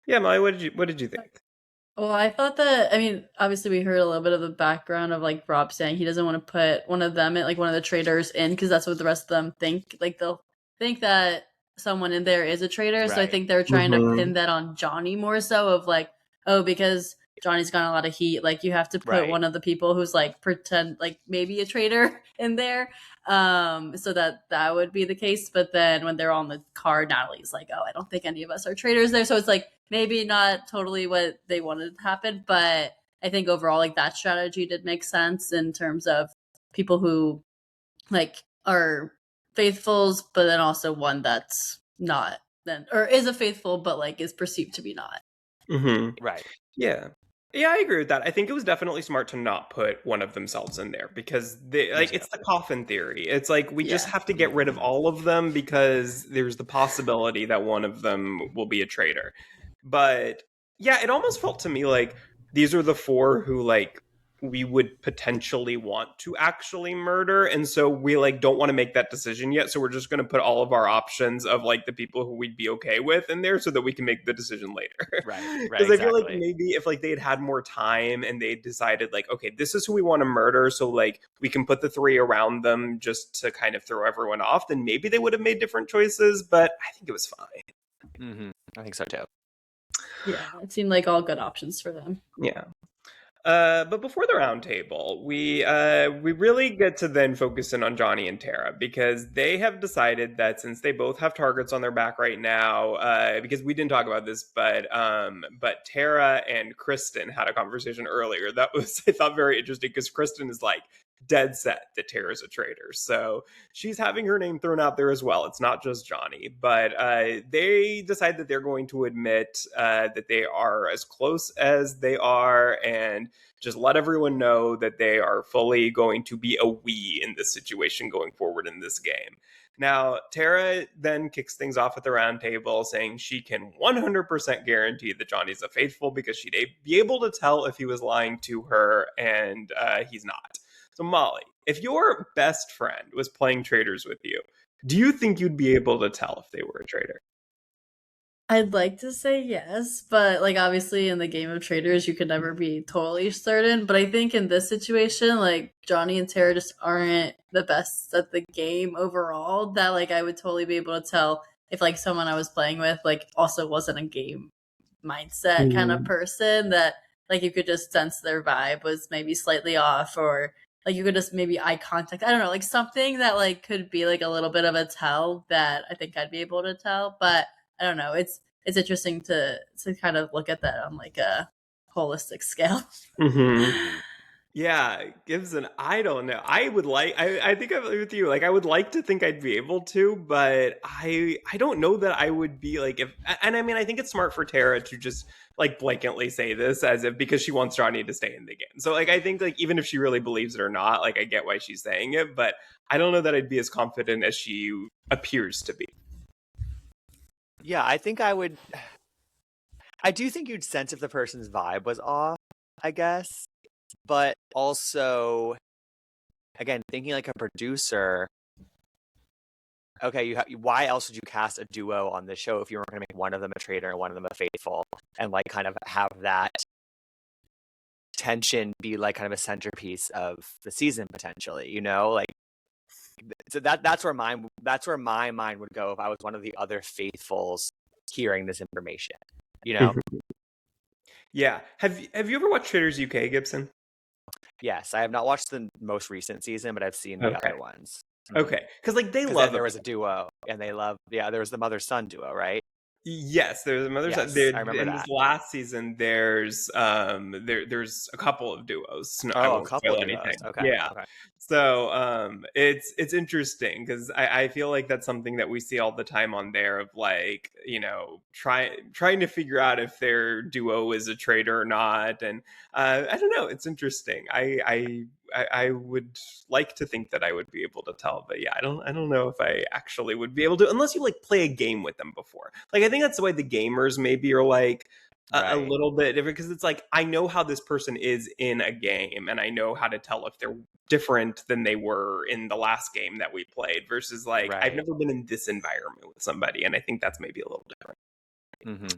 Yeah, Molly, what did you think? Well, I thought that, I mean, obviously we heard a little bit of the background of like Rob saying he doesn't want to put one of them, like one of the traitors in, because that's what the rest of them think. Like they'll think that someone in there is a traitor. So I Right. think they're trying to pin that on Johnny more so of like, oh, because Johnny's gotten a lot of heat, like you have to put Right. one of the people who's like pretend like maybe a traitor in there. So that would be the case. But then when they're on the card, Natalie's like, oh, I don't think any of us are traitors there. So it's like maybe not totally what they wanted to happen, but I think overall like that strategy did make sense in terms of people who like are faithfuls, but then also one that's not then, or is a faithful but like is perceived to be not. Mm-hmm. Right. Yeah. Yeah, I agree with that. I think it was definitely smart to not put one of themselves in there because it's the coffin theory. It's like we just have to get rid of all of them because there's the possibility that one of them will be a traitor. But yeah, it almost felt to me like these are the 4 who like we would potentially want to actually murder, and so we like don't want to make that decision yet, so we're just going to put all of our options of like the people who we'd be okay with in there so that we can make the decision later. Right. Because I feel like Exactly. maybe if like they'd had more time and they decided like, okay, this is who we want to murder, so like we can put the 3 around them just to kind of throw everyone off, then maybe they would have made different choices, but I think it was fine. Mm-hmm. I think so too. Yeah, it seemed like all good options for them. Yeah. But before the roundtable, we really get to then focus in on Johnny and Tara because they have decided that since they both have targets on their back right now, because we didn't talk about this, but Tara and Kristen had a conversation earlier that was I thought very interesting because Kristen is like dead set that Tara's a traitor, so she's having her name thrown out there as well. It's not just Johnny, but they decide that they're going to admit that they are as close as they are and just let everyone know that they are fully going to be a we in this situation going forward in this game. Now, Tara then kicks things off at the round table saying she can 100% guarantee that Johnny's a faithful because she'd be able to tell if he was lying to her, and he's not. So, Molly, if your best friend was playing Traitors with you, do you think you'd be able to tell if they were a traitor? I'd like to say yes, but like obviously in the game of Traitors, you could never be totally certain. But I think in this situation, like Johnny and Tara just aren't the best at the game overall. That like I would totally be able to tell if like someone I was playing with like also wasn't a game mindset kind of person, that like you could just sense their vibe was maybe slightly off, or like you could just maybe eye contact. I don't know, like something that like could be like a little bit of a tell that I think I'd be able to tell. But I don't know. It's interesting to kind of look at that on like a holistic scale. Yeah, Gibson, I don't know. I think I'm with you. Like I would like to think I'd be able to, but I don't know that I would be like if and I mean I think it's smart for Tara to just like blatantly say this as if because she wants Johnny to stay in the game. So like I think like even if she really believes it or not, like I get why she's saying it, but I don't know that I'd be as confident as she appears to be. Yeah, I think I would. I do think you'd sense if the person's vibe was off, I guess. But also, again, thinking like a producer, okay, why else would you cast a duo on this show if you weren't going to make one of them a traitor and one of them a faithful, and like kind of have that tension be like kind of a centerpiece of the season potentially, you know? Like, so that's where my mind would go if I was one of the other faithfuls hearing this information, you know? Yeah. Have you ever watched Traitors UK, Gibson? Yes, I have not watched the most recent season, but I've seen the other ones. Okay, because like they 'Cause love then there was a duo, and they love there was the mother-son duo, right? Yes, there's a mother Yes, there, I remember in that. this last season. There's there's a couple of duos. No, I Oh, a won't couple spoil of duos. anything. Okay. Yeah. Okay. So it's interesting because I feel like that's something that we see all the time on there of like, you know, trying to figure out if their duo is a traitor or not. And I don't know, it's interesting. I would like to think that I would be able to tell, but yeah, I don't know if I actually would be able to unless you like play a game with them before. Like I think that's the way the gamers maybe are like a Right. little bit different because it's like I know how this person is in a game and I know how to tell if they're different than they were in the last game that we played versus like I've Right. never been in this environment with somebody and I think that's maybe a little different. Mm-hmm.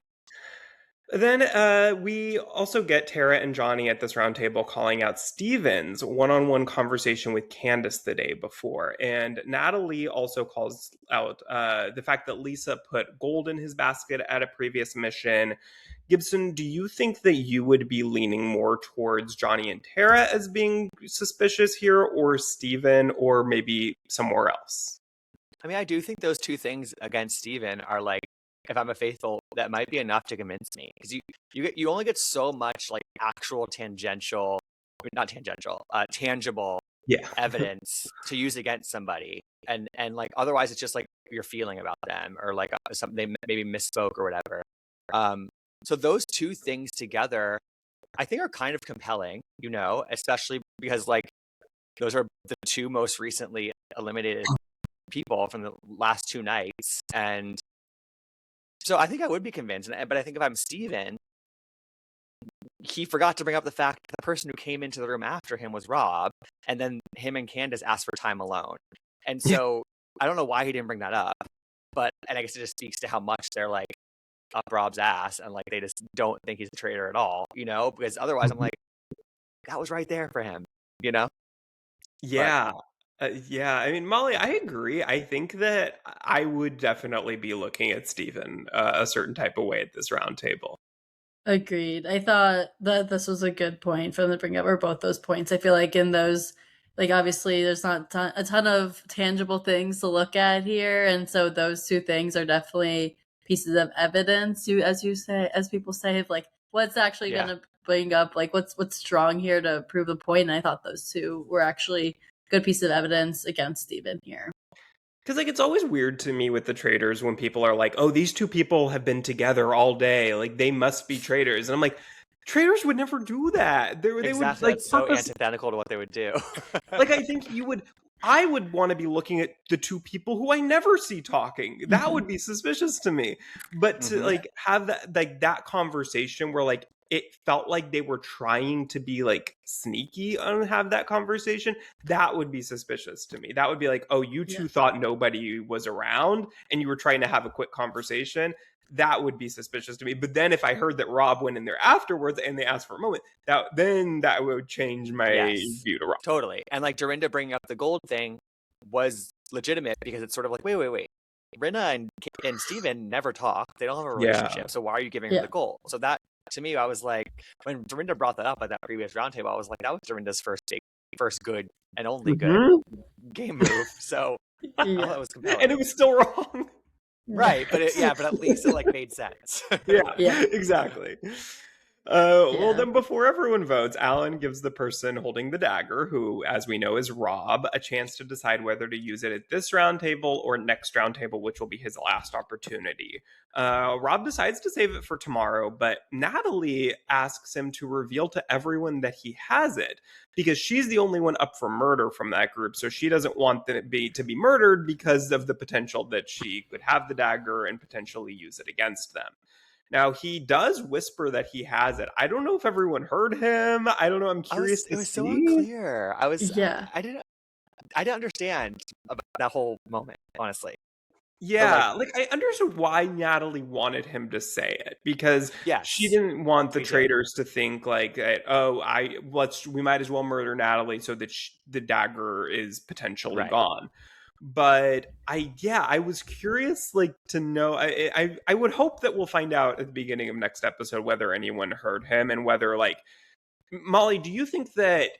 Then we also get Tara and Johnny at this round table calling out Steven's one-on-one conversation with Candace the day before. And Natalie also calls out the fact that Lisa put gold in his basket at a previous mission. Gibson, do you think that you would be leaning more towards Johnny and Tara as being suspicious here, or Steven, or maybe somewhere else? I mean, I do think those two things against Steven are like, if I'm a faithful, that might be enough to convince me, because you only get so much like actual tangible Yeah. evidence to use against somebody, and like otherwise it's just like your feeling about them, or like something they maybe misspoke or whatever. So those two things together, I think, are kind of compelling, you know, especially because like those are the two most recently eliminated people from the last two nights, and so I think I would be convinced. But I think if I'm Steven, he forgot to bring up the fact that the person who came into the room after him was Rob, and then him and Candace asked for time alone. And so I don't know why he didn't bring that up, and I guess it just speaks to how much they're like up Rob's ass, and like they just don't think he's a traitor at all, you know? Because otherwise I'm like, that was right there for him, you know? Yeah. Yeah, I mean, Molly, I agree. I think that I would definitely be looking at Stephen a certain type of way at this round table. Agreed. I thought that this was a good point for them to bring up, or both those points. I feel like in those, like obviously there's not a ton of tangible things to look at here, and so those two things are definitely pieces of evidence. As you say, as people say, of like what's actually going to bring up, like what's strong here to prove the point. And I thought those two were actually good pieces of evidence against Steven here. Because like it's always weird to me with the traitors when people are like, "Oh, these two people have been together all day, like they must be traitors," and I'm like, traitors would never do that. They would like That's so antithetical to what they would do. Like I think I would want to be looking at the two people who I never see talking. That would be suspicious to me. But to like have that like that conversation where like it felt like they were trying to be like sneaky and have that conversation, that would be suspicious to me. That would be like, oh, you Yeah. two thought nobody was around and you were trying to have a quick conversation. That would be suspicious to me. But then if I heard that Rob went in there afterwards and they asked for a moment, that would change my view to Rob. Totally. And like Dorinda bringing up the gold thing was legitimate because it's sort of like, wait. Rinna and Steven never talk. They don't have a relationship. So why are you giving her the gold? So that, to me, I was like, when Dorinda brought that up at that previous roundtable, I was like, that was Dorinda's first good and only good game move. So I thought it was compelling. And it was still wrong. Right, but at least it like made sense. yeah, exactly. Well, then before everyone votes, Alan gives the person holding the dagger, who, as we know, is Rob, a chance to decide whether to use it at this round table or next round table, which will be his last opportunity. Rob decides to save it for tomorrow, but Natalie asks him to reveal to everyone that he has it, because she's the only one up for murder from that group, so she doesn't want to be murdered because of the potential that she could have the dagger and potentially use it against them. Now, he does whisper that he has it. I don't know if everyone heard him. I don't know. I'm curious to see. It was so unclear. I didn't understand about that whole moment, honestly. Yeah, like I understood why Natalie wanted him to say it, because she didn't want the traitors to think like, we might as well murder Natalie so that the dagger is potentially gone. But I was curious, like, to know. I would hope that we'll find out at the beginning of next episode whether anyone heard him, and whether, like, Molly, do you think that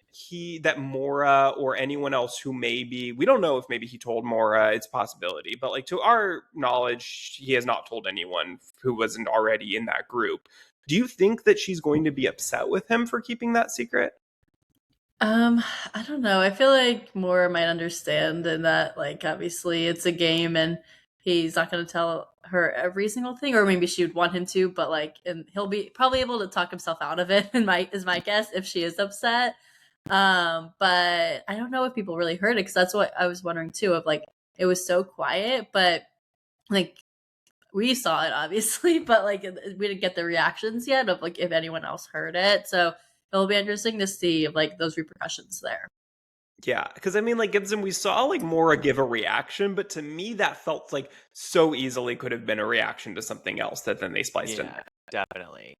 Maura or anyone else who maybe, we don't know if maybe he told Maura, it's a possibility, but like to our knowledge, he has not told anyone who wasn't already in that group. Do you think that she's going to be upset with him for keeping that secret? I don't know. I feel like Maura might understand, and that, like, obviously it's a game and he's not going to tell her every single thing, or maybe she would want him to, but like, and he'll be probably able to talk himself out of it, is my guess, if she is upset. But I don't know if people really heard it, because that's what I was wondering too, of like, it was so quiet, but like, we saw it obviously, but like, we didn't get the reactions yet of like if anyone else heard it. So it'll be interesting to see like those repercussions there. Yeah, because I mean, like, Gibson, we saw like Maura give a reaction, but to me that felt like so easily could have been a reaction to something else that then they spliced in there. Definitely.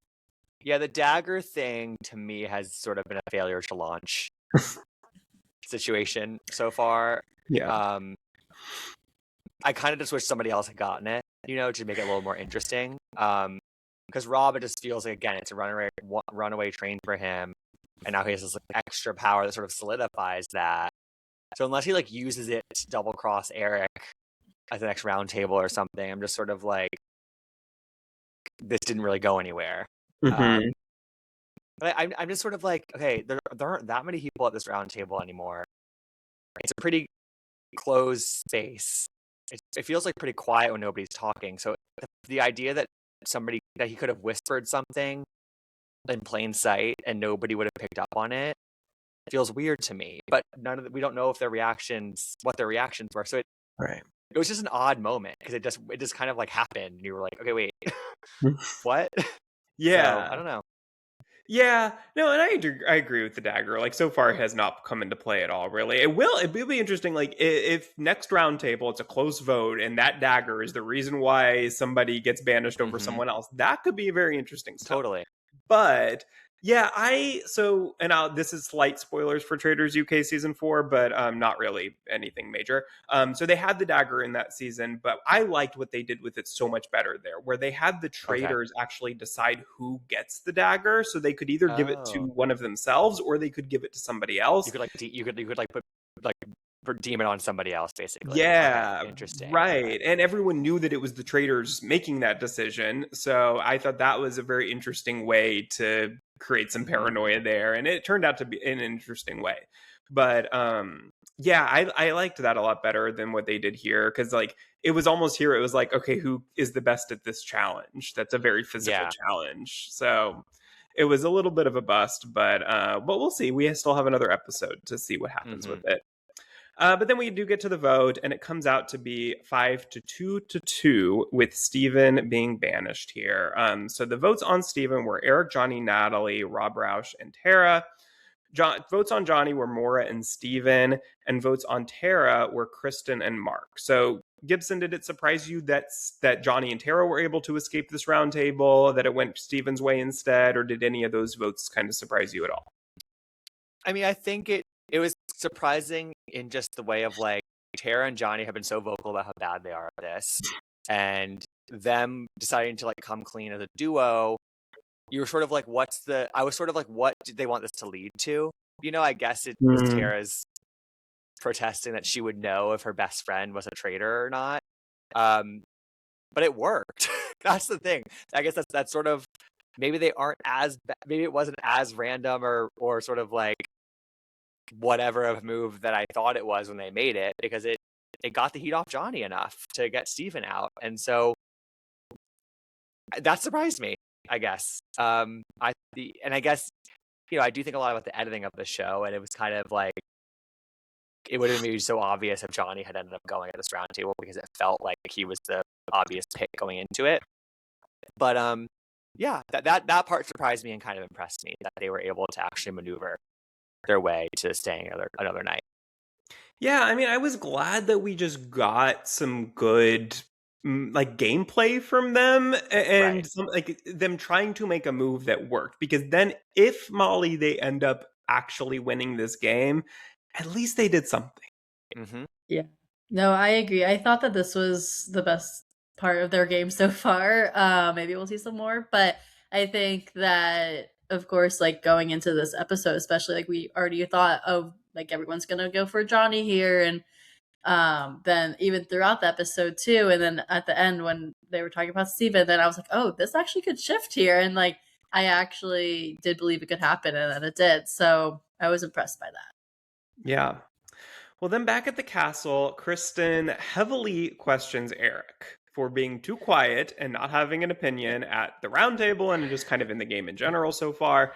Yeah, the dagger thing to me has sort of been a failure to launch situation so far. Yeah. I kind of just wish somebody else had gotten it, to make it a little more interesting. Because Rob, it just feels like, again, it's a runaway train for him, and now he has this like extra power that sort of solidifies that. So unless he like uses it to double cross Eric at the next round table or something, I'm just sort of like, this didn't really go anywhere. Mm-hmm. But I'm just sort of like, okay, there aren't that many people at this round table anymore. It's a pretty closed space. It feels like pretty quiet when nobody's talking. So the idea that he could have whispered something in plain sight and nobody would have picked up on it feels weird to me. But we don't know if what their reactions were. So it was just an odd moment, because it just kind of like happened. And you were like, okay, wait, what? Yeah, so, I don't know. Yeah, no, and I agree with the dagger. Like, so far it has not come into play at all, really. It will be interesting, like, if next round table it's a close vote and that dagger is the reason why somebody gets banished over someone else, that could be very interesting stuff. Totally. But yeah, this is slight spoilers for Traitors UK season 4, but not really anything major. So they had the dagger in that season, but I liked what they did with it so much better there, where they had the traitors actually decide who gets the dagger, so they could either give it to one of themselves or they could give it to somebody else. You could redeem it on somebody else, basically. Yeah, okay, interesting. Right. Okay. And everyone knew that it was the traitors making that decision, so I thought that was a very interesting way to create some paranoia there, and it turned out to be in an interesting way. But I liked that a lot better than what they did here, because like it was like, okay, who is the best at this challenge? That's a very physical challenge, so it was a little bit of a bust, but we'll see. We still have another episode to see what happens with it. But then we do get to the vote, and it comes out to be 5-2 with Steven being banished here. So the votes on Steven were Eric, Johnny, Natalie, Rob Roush, and Tara. Votes on Johnny were Maura and Steven, and votes on Tara were Kristen and Mark. So, Gibson, did it surprise you that Johnny and Tara were able to escape this round table, that it went Steven's way instead, or did any of those votes kind of surprise you at all? I mean, I think it was surprising in just the way of like Tara and Johnny have been so vocal about how bad they are at this, and them deciding to like come clean as a duo. You were sort of like, I was sort of like, what did they want this to lead to? You know, I guess it was Tara's protesting that she would know if her best friend was a traitor or not. But it worked. That's the thing. I guess that's sort of, maybe they aren't maybe it wasn't as random or sort of like whatever of a move that I thought it was when they made it, because it got the heat off Johnny enough to get Steven out. And so that surprised me, I guess. And I guess, I do think a lot about the editing of the show, and it was kind of like, it would have been so obvious if Johnny had ended up going at this round table, because it felt like he was the obvious pick going into it. But yeah, that part surprised me and kind of impressed me, that they were able to actually maneuver their way to staying another night. Yeah, I mean, I was glad that we just got some good like gameplay from them, and Right. some, like, them trying to make a move that worked, because then if Molly, they end up actually winning this game, at least they did something. Mm-hmm. Yeah. No, I agree. I thought that this was the best part of their game so far. Maybe we'll see some more, but I think that, of course, like going into this episode, especially, like we already thought, oh, like everyone's gonna go for Johnny here, and then even throughout the episode too, and then at the end when they were talking about Steven, then I was like, oh, this actually could shift here, and like I actually did believe it could happen, and then it did. So I was impressed by that. Yeah. Well, then back at the castle, Kristen heavily questions Eric for being too quiet and not having an opinion at the round table and just kind of in the game in general so far.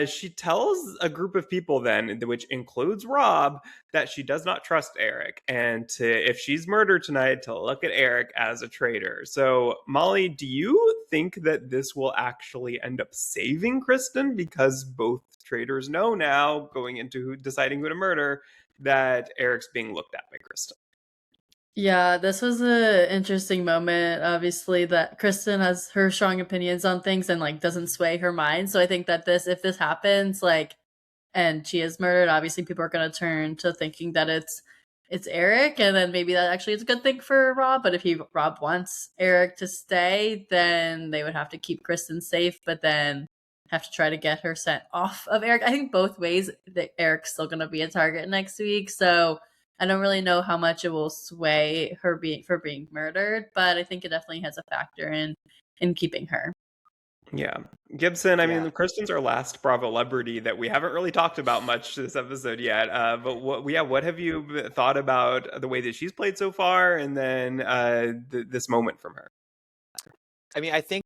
She tells a group of people then, which includes Rob, that she does not trust Eric, and if she's murdered tonight, to look at Eric as a traitor. So, Molly, do you think that this will actually end up saving Kristen, because both traitors know now, going into deciding who to murder, that Eric's being looked at by Kristen? Yeah, this was an interesting moment. Obviously, that Kristen has her strong opinions on things and like doesn't sway her mind. So I think that if this happens, like, and she is murdered, obviously people are gonna turn to thinking that it's Eric, and then maybe that actually is a good thing for Rob. But if Rob wants Eric to stay, then they would have to keep Kristen safe, but then have to try to get her sent off of Eric. I think both ways that Eric's still gonna be a target next week. So I don't really know how much it will sway her being murdered, but I think it definitely has a factor in keeping her. Yeah. Gibson, I Yeah. mean, Kristen's our last Bravo celebrity that we haven't really talked about much this episode yet. But what have you thought about the way that she's played so far, and then this moment from her? I mean, I think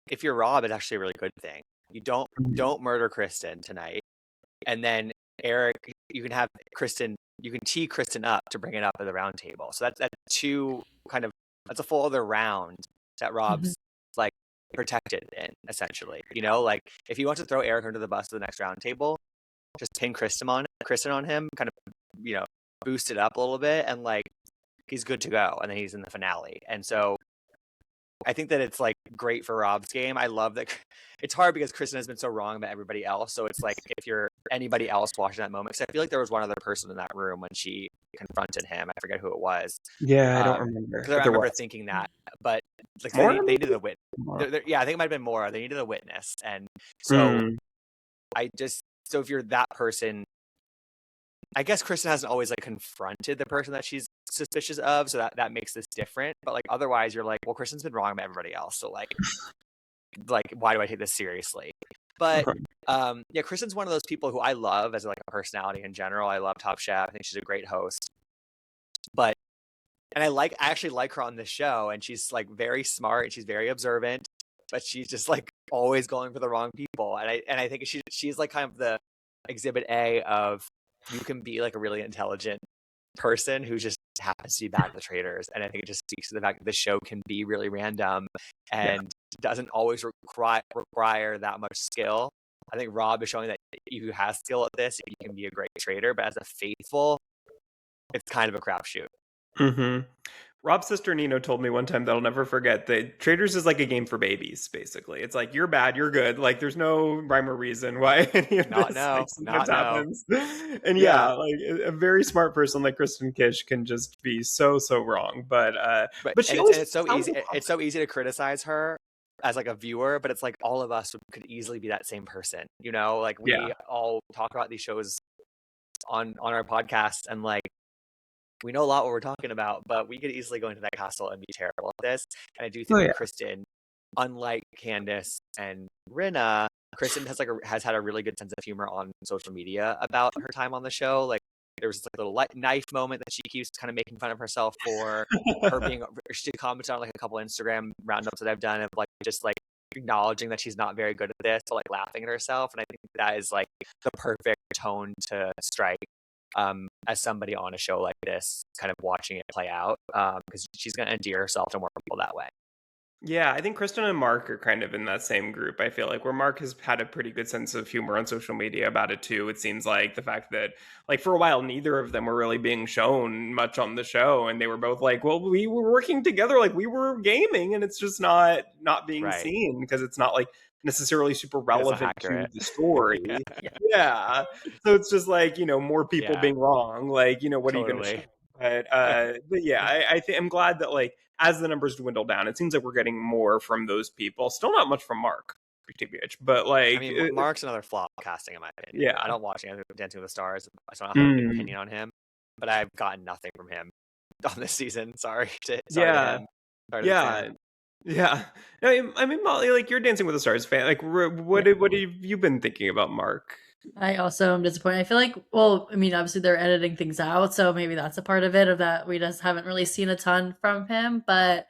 if you're Rob, it's actually a really good thing. You don't murder Kristen tonight, and then Eric, you can have Kristen, you can tee Kristen up to bring it up at the round table. So that's two kind of, that's a full other round that Rob's like protected in, essentially. Like if he wants to throw Eric under the bus to the next round table, just pin Kristen on him, kind of, boost it up a little bit, and like he's good to go, and then he's in the finale. And so I think that it's like great for Rob's game. I love that. It's hard because Kristen has been so wrong about everybody else. So it's like if you're anybody else watching that moment, because I feel like there was one other person in that room when she confronted him. I forget who it was. Yeah, I don't remember. Because I remember thinking that, but like Maura, they needed a witness. Maura. Yeah, I think it might have been Maura. They needed a witness, and so so if you're that person, I guess Kristen hasn't always like confronted the person that she's suspicious of, so that makes this different. But like otherwise, you're like, well, Kristen's been wrong about everybody else, so like why do I take this seriously? But yeah, Kristen's one of those people who I love as like a personality in general. I love Top Chef. I think she's a great host. And I actually like her on this show, and she's like very smart and she's very observant, but she's just like always going for the wrong people. And I think she's like kind of the exhibit A of, you can be like a really intelligent person who just happens to be back at the Traitors. And I think it just speaks to the fact that the show can be really random and doesn't always require that much skill. I think Rob is showing that you have skill at this, you can be a great traitor, but as a faithful, it's kind of a crapshoot. Mm-hmm. Rob's sister Nino told me one time that I'll never forget that Traitors is like a game for babies, basically. It's like, you're bad, you're good. Like, there's no rhyme or reason why any of Not this no, like, sometimes not no. happens. And Yeah. like a very smart person like Kristen Kish can just be so wrong. But she always it's so easy. It's so easy to criticize her as like a viewer, but it's like all of us could easily be that same person. You know, like we all talk about these shows on our podcast, and like we know a lot what we're talking about, but we could easily go into that castle and be terrible at this. And I do think that Kristen, unlike Candace and Rinna, Kristen has had a really good sense of humor on social media about her time on the show. Like there was this like little knife moment that she keeps kind of making fun of herself for. She commented on like a couple Instagram roundups that I've done of like just like acknowledging that she's not very good at this, but like laughing at herself. And I think that is like the perfect tone to strike as somebody on a show like this, kind of watching it play out, because she's going to endear herself to more people that way. Yeah, I think Kristen and Mark are kind of in that same group. I feel like where Mark has had a pretty good sense of humor on social media about it too. It seems like the fact that like for a while neither of them were really being shown much on the show, and they were both like, "Well, we were working together, like we were gaming, and it's just not being seen because it's not like necessarily super relevant to the story." Yeah. So it's just like, more people being wrong. Like, what are you going to show? But yeah, I'm glad that like as the numbers dwindle down, it seems like we're getting more from those people. Still not much from Mark, TBH, but like, I mean, Mark's another flop casting in my opinion. Yeah, I don't watch Dancing with the Stars, so I don't have an opinion on him. But I've gotten nothing from him on this season. Sorry to him. Yeah. I mean, Molly, like you're Dancing with the Stars fan. Like, what have you been thinking about Mark? I also am disappointed. I feel like, well, I mean, obviously they're editing things out, so maybe that's a part of it, of that we just haven't really seen a ton from him. But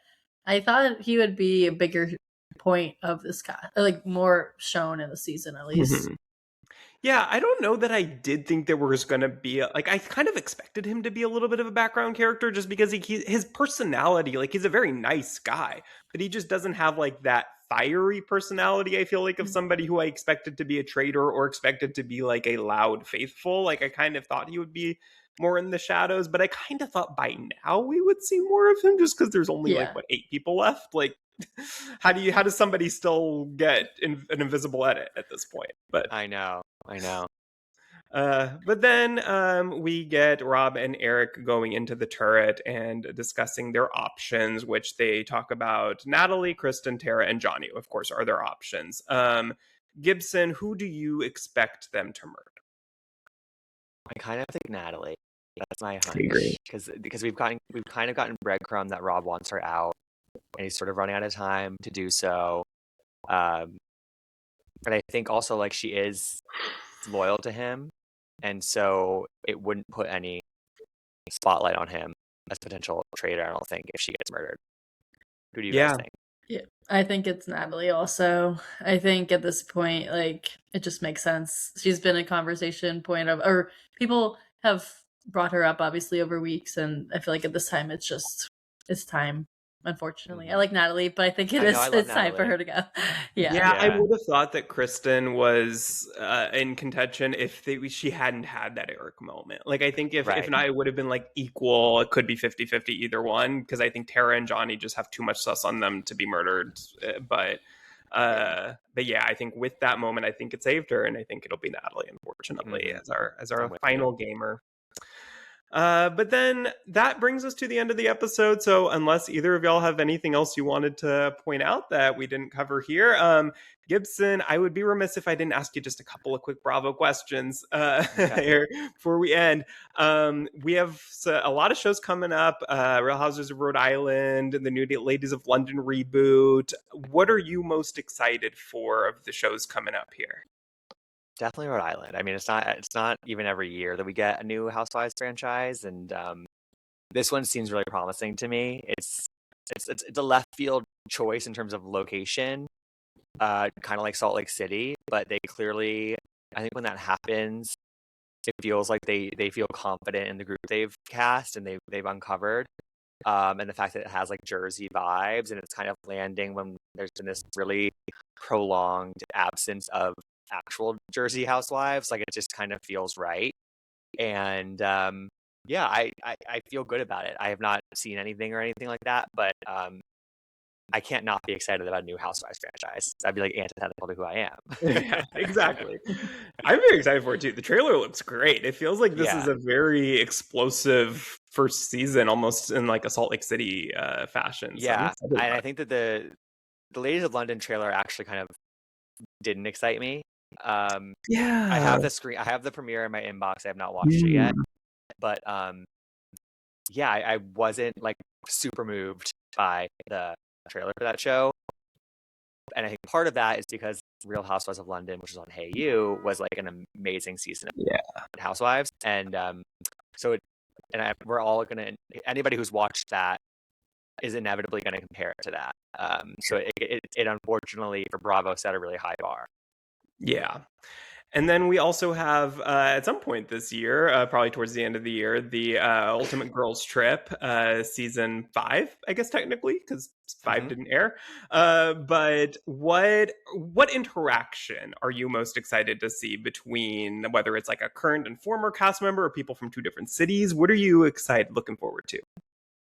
I thought he would be a bigger point of this cast, like more shown in the season at least. Mm-hmm. Yeah, I don't know that I did think there was going to be like I kind of expected him to be a little bit of a background character just because his personality, like he's a very nice guy, but he just doesn't have like that fiery personality. I feel like of somebody who I expected to be a traitor or expected to be like a loud faithful. Like I kind of thought he would be more in the shadows, but I kind of thought by now we would see more of him just because there's only like 8 people left. Like how does somebody still get an invisible edit at this point? But I know. But then we get Rob and Eric going into the turret and discussing their options, which they talk about Natalie, Kristen, Tara, and Johnny, of course, are their options. Gibson, who do you expect them to murder? I kind of think Natalie. That's my hunch. Because we've kind of gotten breadcrumb that Rob wants her out, and he's sort of running out of time to do so. And I think also like she is loyal to him, and so it wouldn't put any spotlight on him as a potential traitor, I don't think, if she gets murdered. Who do you guys think? Yeah, I think it's Natalie also. I think at this point, like, it just makes sense. She's been a conversation point of, or people have brought her up obviously over weeks, and I feel like at this time it's time. Unfortunately, I like Natalie, but I think it's time for her to go. Yeah, I would have thought that Kristen was in contention if she hadn't had that Eric moment. Like, I think if not, it would have been like equal. It could be 50-50 either one, because I think Tara and Johnny just have too much sus on them to be murdered. But yeah, I think with that moment, I think it saved her, and I think it'll be Natalie, unfortunately, as our final gamer. But then that brings us to the end of the episode. So unless either of y'all have anything else you wanted to point out that we didn't cover here, Gibson, I would be remiss if I didn't ask you just a couple of quick Bravo questions here before we end. We have a lot of shows coming up. Real Housewives of Rhode Island, the new Ladies of London reboot. What are you most excited for of the shows coming up here? Definitely Rhode Island. I mean, it's not even every year that we get a new Housewives franchise, and this one seems really promising to me. It's a left field choice in terms of location, kind of like Salt Lake City, but they clearly, I think when that happens, it feels like they feel confident in the group they've cast and they've uncovered. And the fact that it has like Jersey vibes and it's kind of landing when there's been this really prolonged absence of actual Jersey housewives, like it just kind of feels right. And yeah, I feel good about it. I have not seen anything or anything like that, but I can't not be excited about a new Housewives franchise. That'd be like antithetical to who I am. Yeah, exactly. I'm very excited for it too. The trailer looks great. It feels like this is Yeah. a very explosive first season, almost in like a Salt Lake City fashion. So I'm Yeah, excited and about I it. think that the Ladies of London trailer actually kind of didn't excite me. I Yeah. I have the premiere in my inbox. I have not watched it yet, Mm. but yeah, I wasn't like super moved by the trailer for that show. And I think part of that is because Real Housewives of London, which is on Hey You, was like an amazing season of Yeah. Housewives, and so it, and we're all gonna anybody who's watched that is inevitably going to compare it to that. So it unfortunately for Bravo set a really high bar. Yeah. And then we also have, at some point this year, probably towards the end of the year, the Ultimate Girls Trip, season 5, I guess technically, because 5 Mm-hmm. didn't air. But what interaction are you most excited to see between whether it's like a current and former cast member or people from 2 different cities? What are you looking forward to?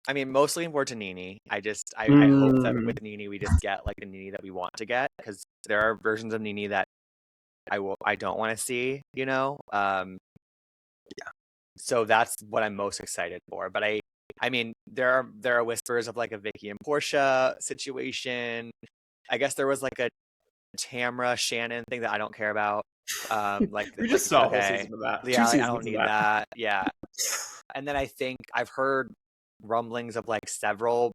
I mean, mostly looking forward to Nene. I hope that Mm, with Nene we just get like the Nene that we want to get, because there are versions of Nene that I don't want to see, you know. So that's what I'm most excited for. But I mean, there are whispers of like a Vicky and Portia situation. I guess there was like a Tamra Shannon thing that I don't care about. we Like just saw a whole okay, season of that, yeah, 2 like, I don't seasons of need that. that. Yeah, and then I think I've heard rumblings of like several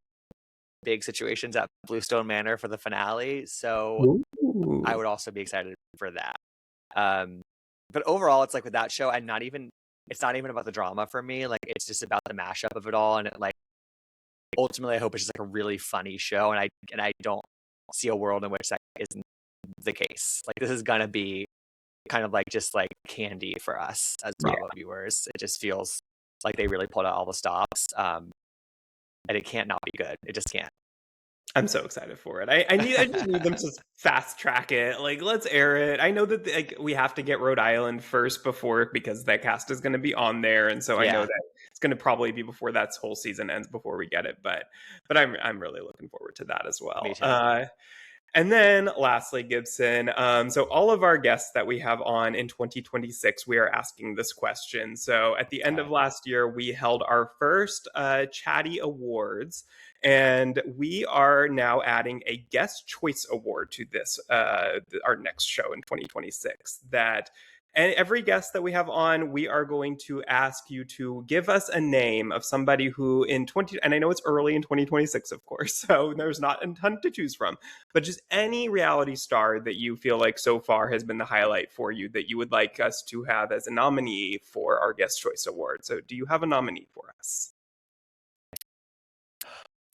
big situations at Bluestone Manor for the finale, so I Ooh. would also be excited for that. Um, but overall, it's like with that show, it's not even about the drama for me. Like it's just about the mashup of it all, and it like ultimately, I hope it's just like a really funny show, and I don't see a world in which that isn't the case. Like this is gonna be kind of like just like candy for us as Bravo viewers. It just feels like they really pulled out all the stops, and it can't not be good. It just can't. I'm so excited for it. I just need them to fast track it. Like, let's air it. I know that like we have to get Rhode Island first before because that cast is going to be on there, and so I know Yeah, that it's going to probably be before that whole season ends before we get it. But I'm really looking forward to that as me well. too. And then lastly, Gibson. So all of our guests that we have on in 2026, we are asking this question. So at the end Okay. of last year, we held our first Chatty Awards, and we are now adding a Guest Choice Award to this, our next show in 2026. And every guest that we have on, we are going to ask you to give us a name of somebody who in 20, and I know it's early in 2026, of course, so there's not a ton to choose from, but just any reality star that you feel like so far has been the highlight for you that you would like us to have as a nominee for our Guest Choice Award. So do you have a nominee for us?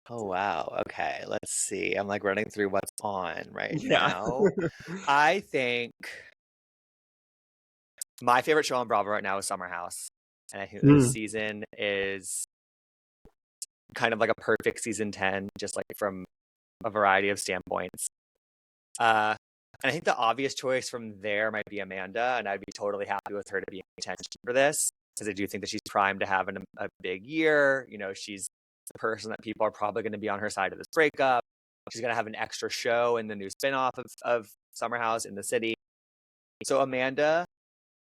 Oh wow. Okay. Let's see. I'm like running through what's on right Yeah. now. I think my favorite show on Bravo right now is Summer House, and I think this Mm. season is kind of like a perfect season 10, just like from a variety of standpoints. And I think the obvious choice from there might be Amanda, and I'd be totally happy with her to be in contention for this, because I do think that she's primed to have a big year. You know, she's the person that people are probably going to be on her side of this breakup. She's going to have an extra show in the new spinoff of Summer House in the city. So Amanda,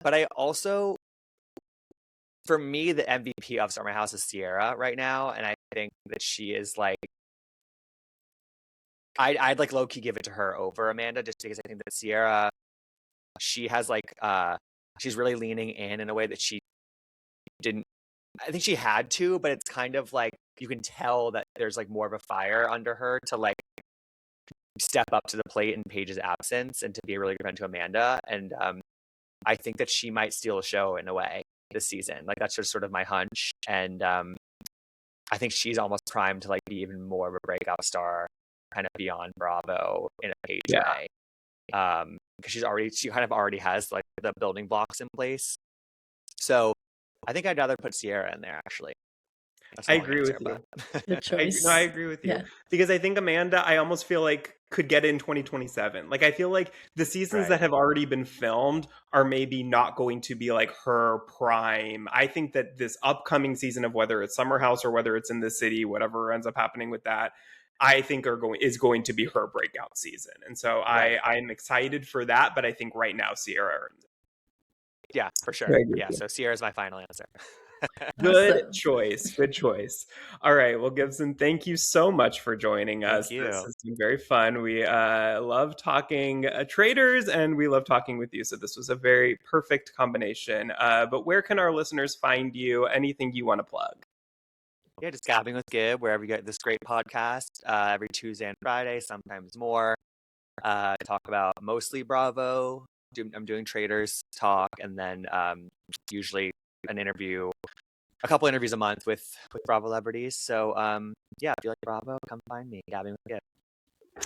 but I also, for me, the MVP of Summer House is Sierra right now, and I think that she is like, I'd like low key give it to her over Amanda, just because I think that Sierra, she has like she's really leaning in a way that she didn't. I think she had to, but it's kind of like you can tell that there's like more of a fire under her to like step up to the plate in Paige's absence and to be a really good friend to Amanda. And I think that she might steal a show in a way this season. Like that's just sort of my hunch. And I think she's almost primed to like be even more of a breakout star, kind of beyond Bravo in a Paige Yeah. way. Because she kind of already has like the building blocks in place. So I think I'd rather put Sierra in there, actually. That's a I long agree answer, with you. but Good I choice. agree with you Yeah. because I think Amanda, I almost feel like could get in 2027. Like I feel like the seasons that right. have already been filmed are maybe not going to be like her prime. I think that this upcoming season of whether it's Summer House or whether it's in the city, whatever ends up happening with that, I think is going to be her breakout season. And so Right. I'm excited for that, but I think right now Sierra earns it. Yeah, for sure. I agree with Yeah, you. so Sierra's my final answer. Good Awesome. choice. Good choice. All right. Well, Gibson, thank you so much for joining Thank us. This you. has been very fun. We love talking Traitors and we love talking with you. So this was a very perfect combination. But where can our listeners find you? Anything you want to plug? Yeah, just gabbing with Gib, wherever you get this great podcast, every Tuesday and Friday, sometimes more. Talk about mostly Bravo. I'm doing Traitors talk, and then usually a couple interviews a month with Bravo celebrities. So yeah, if you like Bravo, come find me, gabbing with Gib.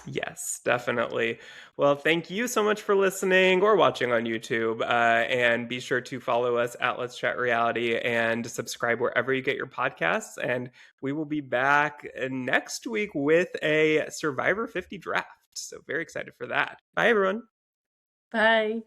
Yes, definitely. Well, thank you so much for listening or watching on YouTube. And be sure to follow us at Let's Chat Reality and subscribe wherever you get your podcasts. And we will be back next week with a Survivor 50 draft. So, very excited for that. Bye, everyone. Bye.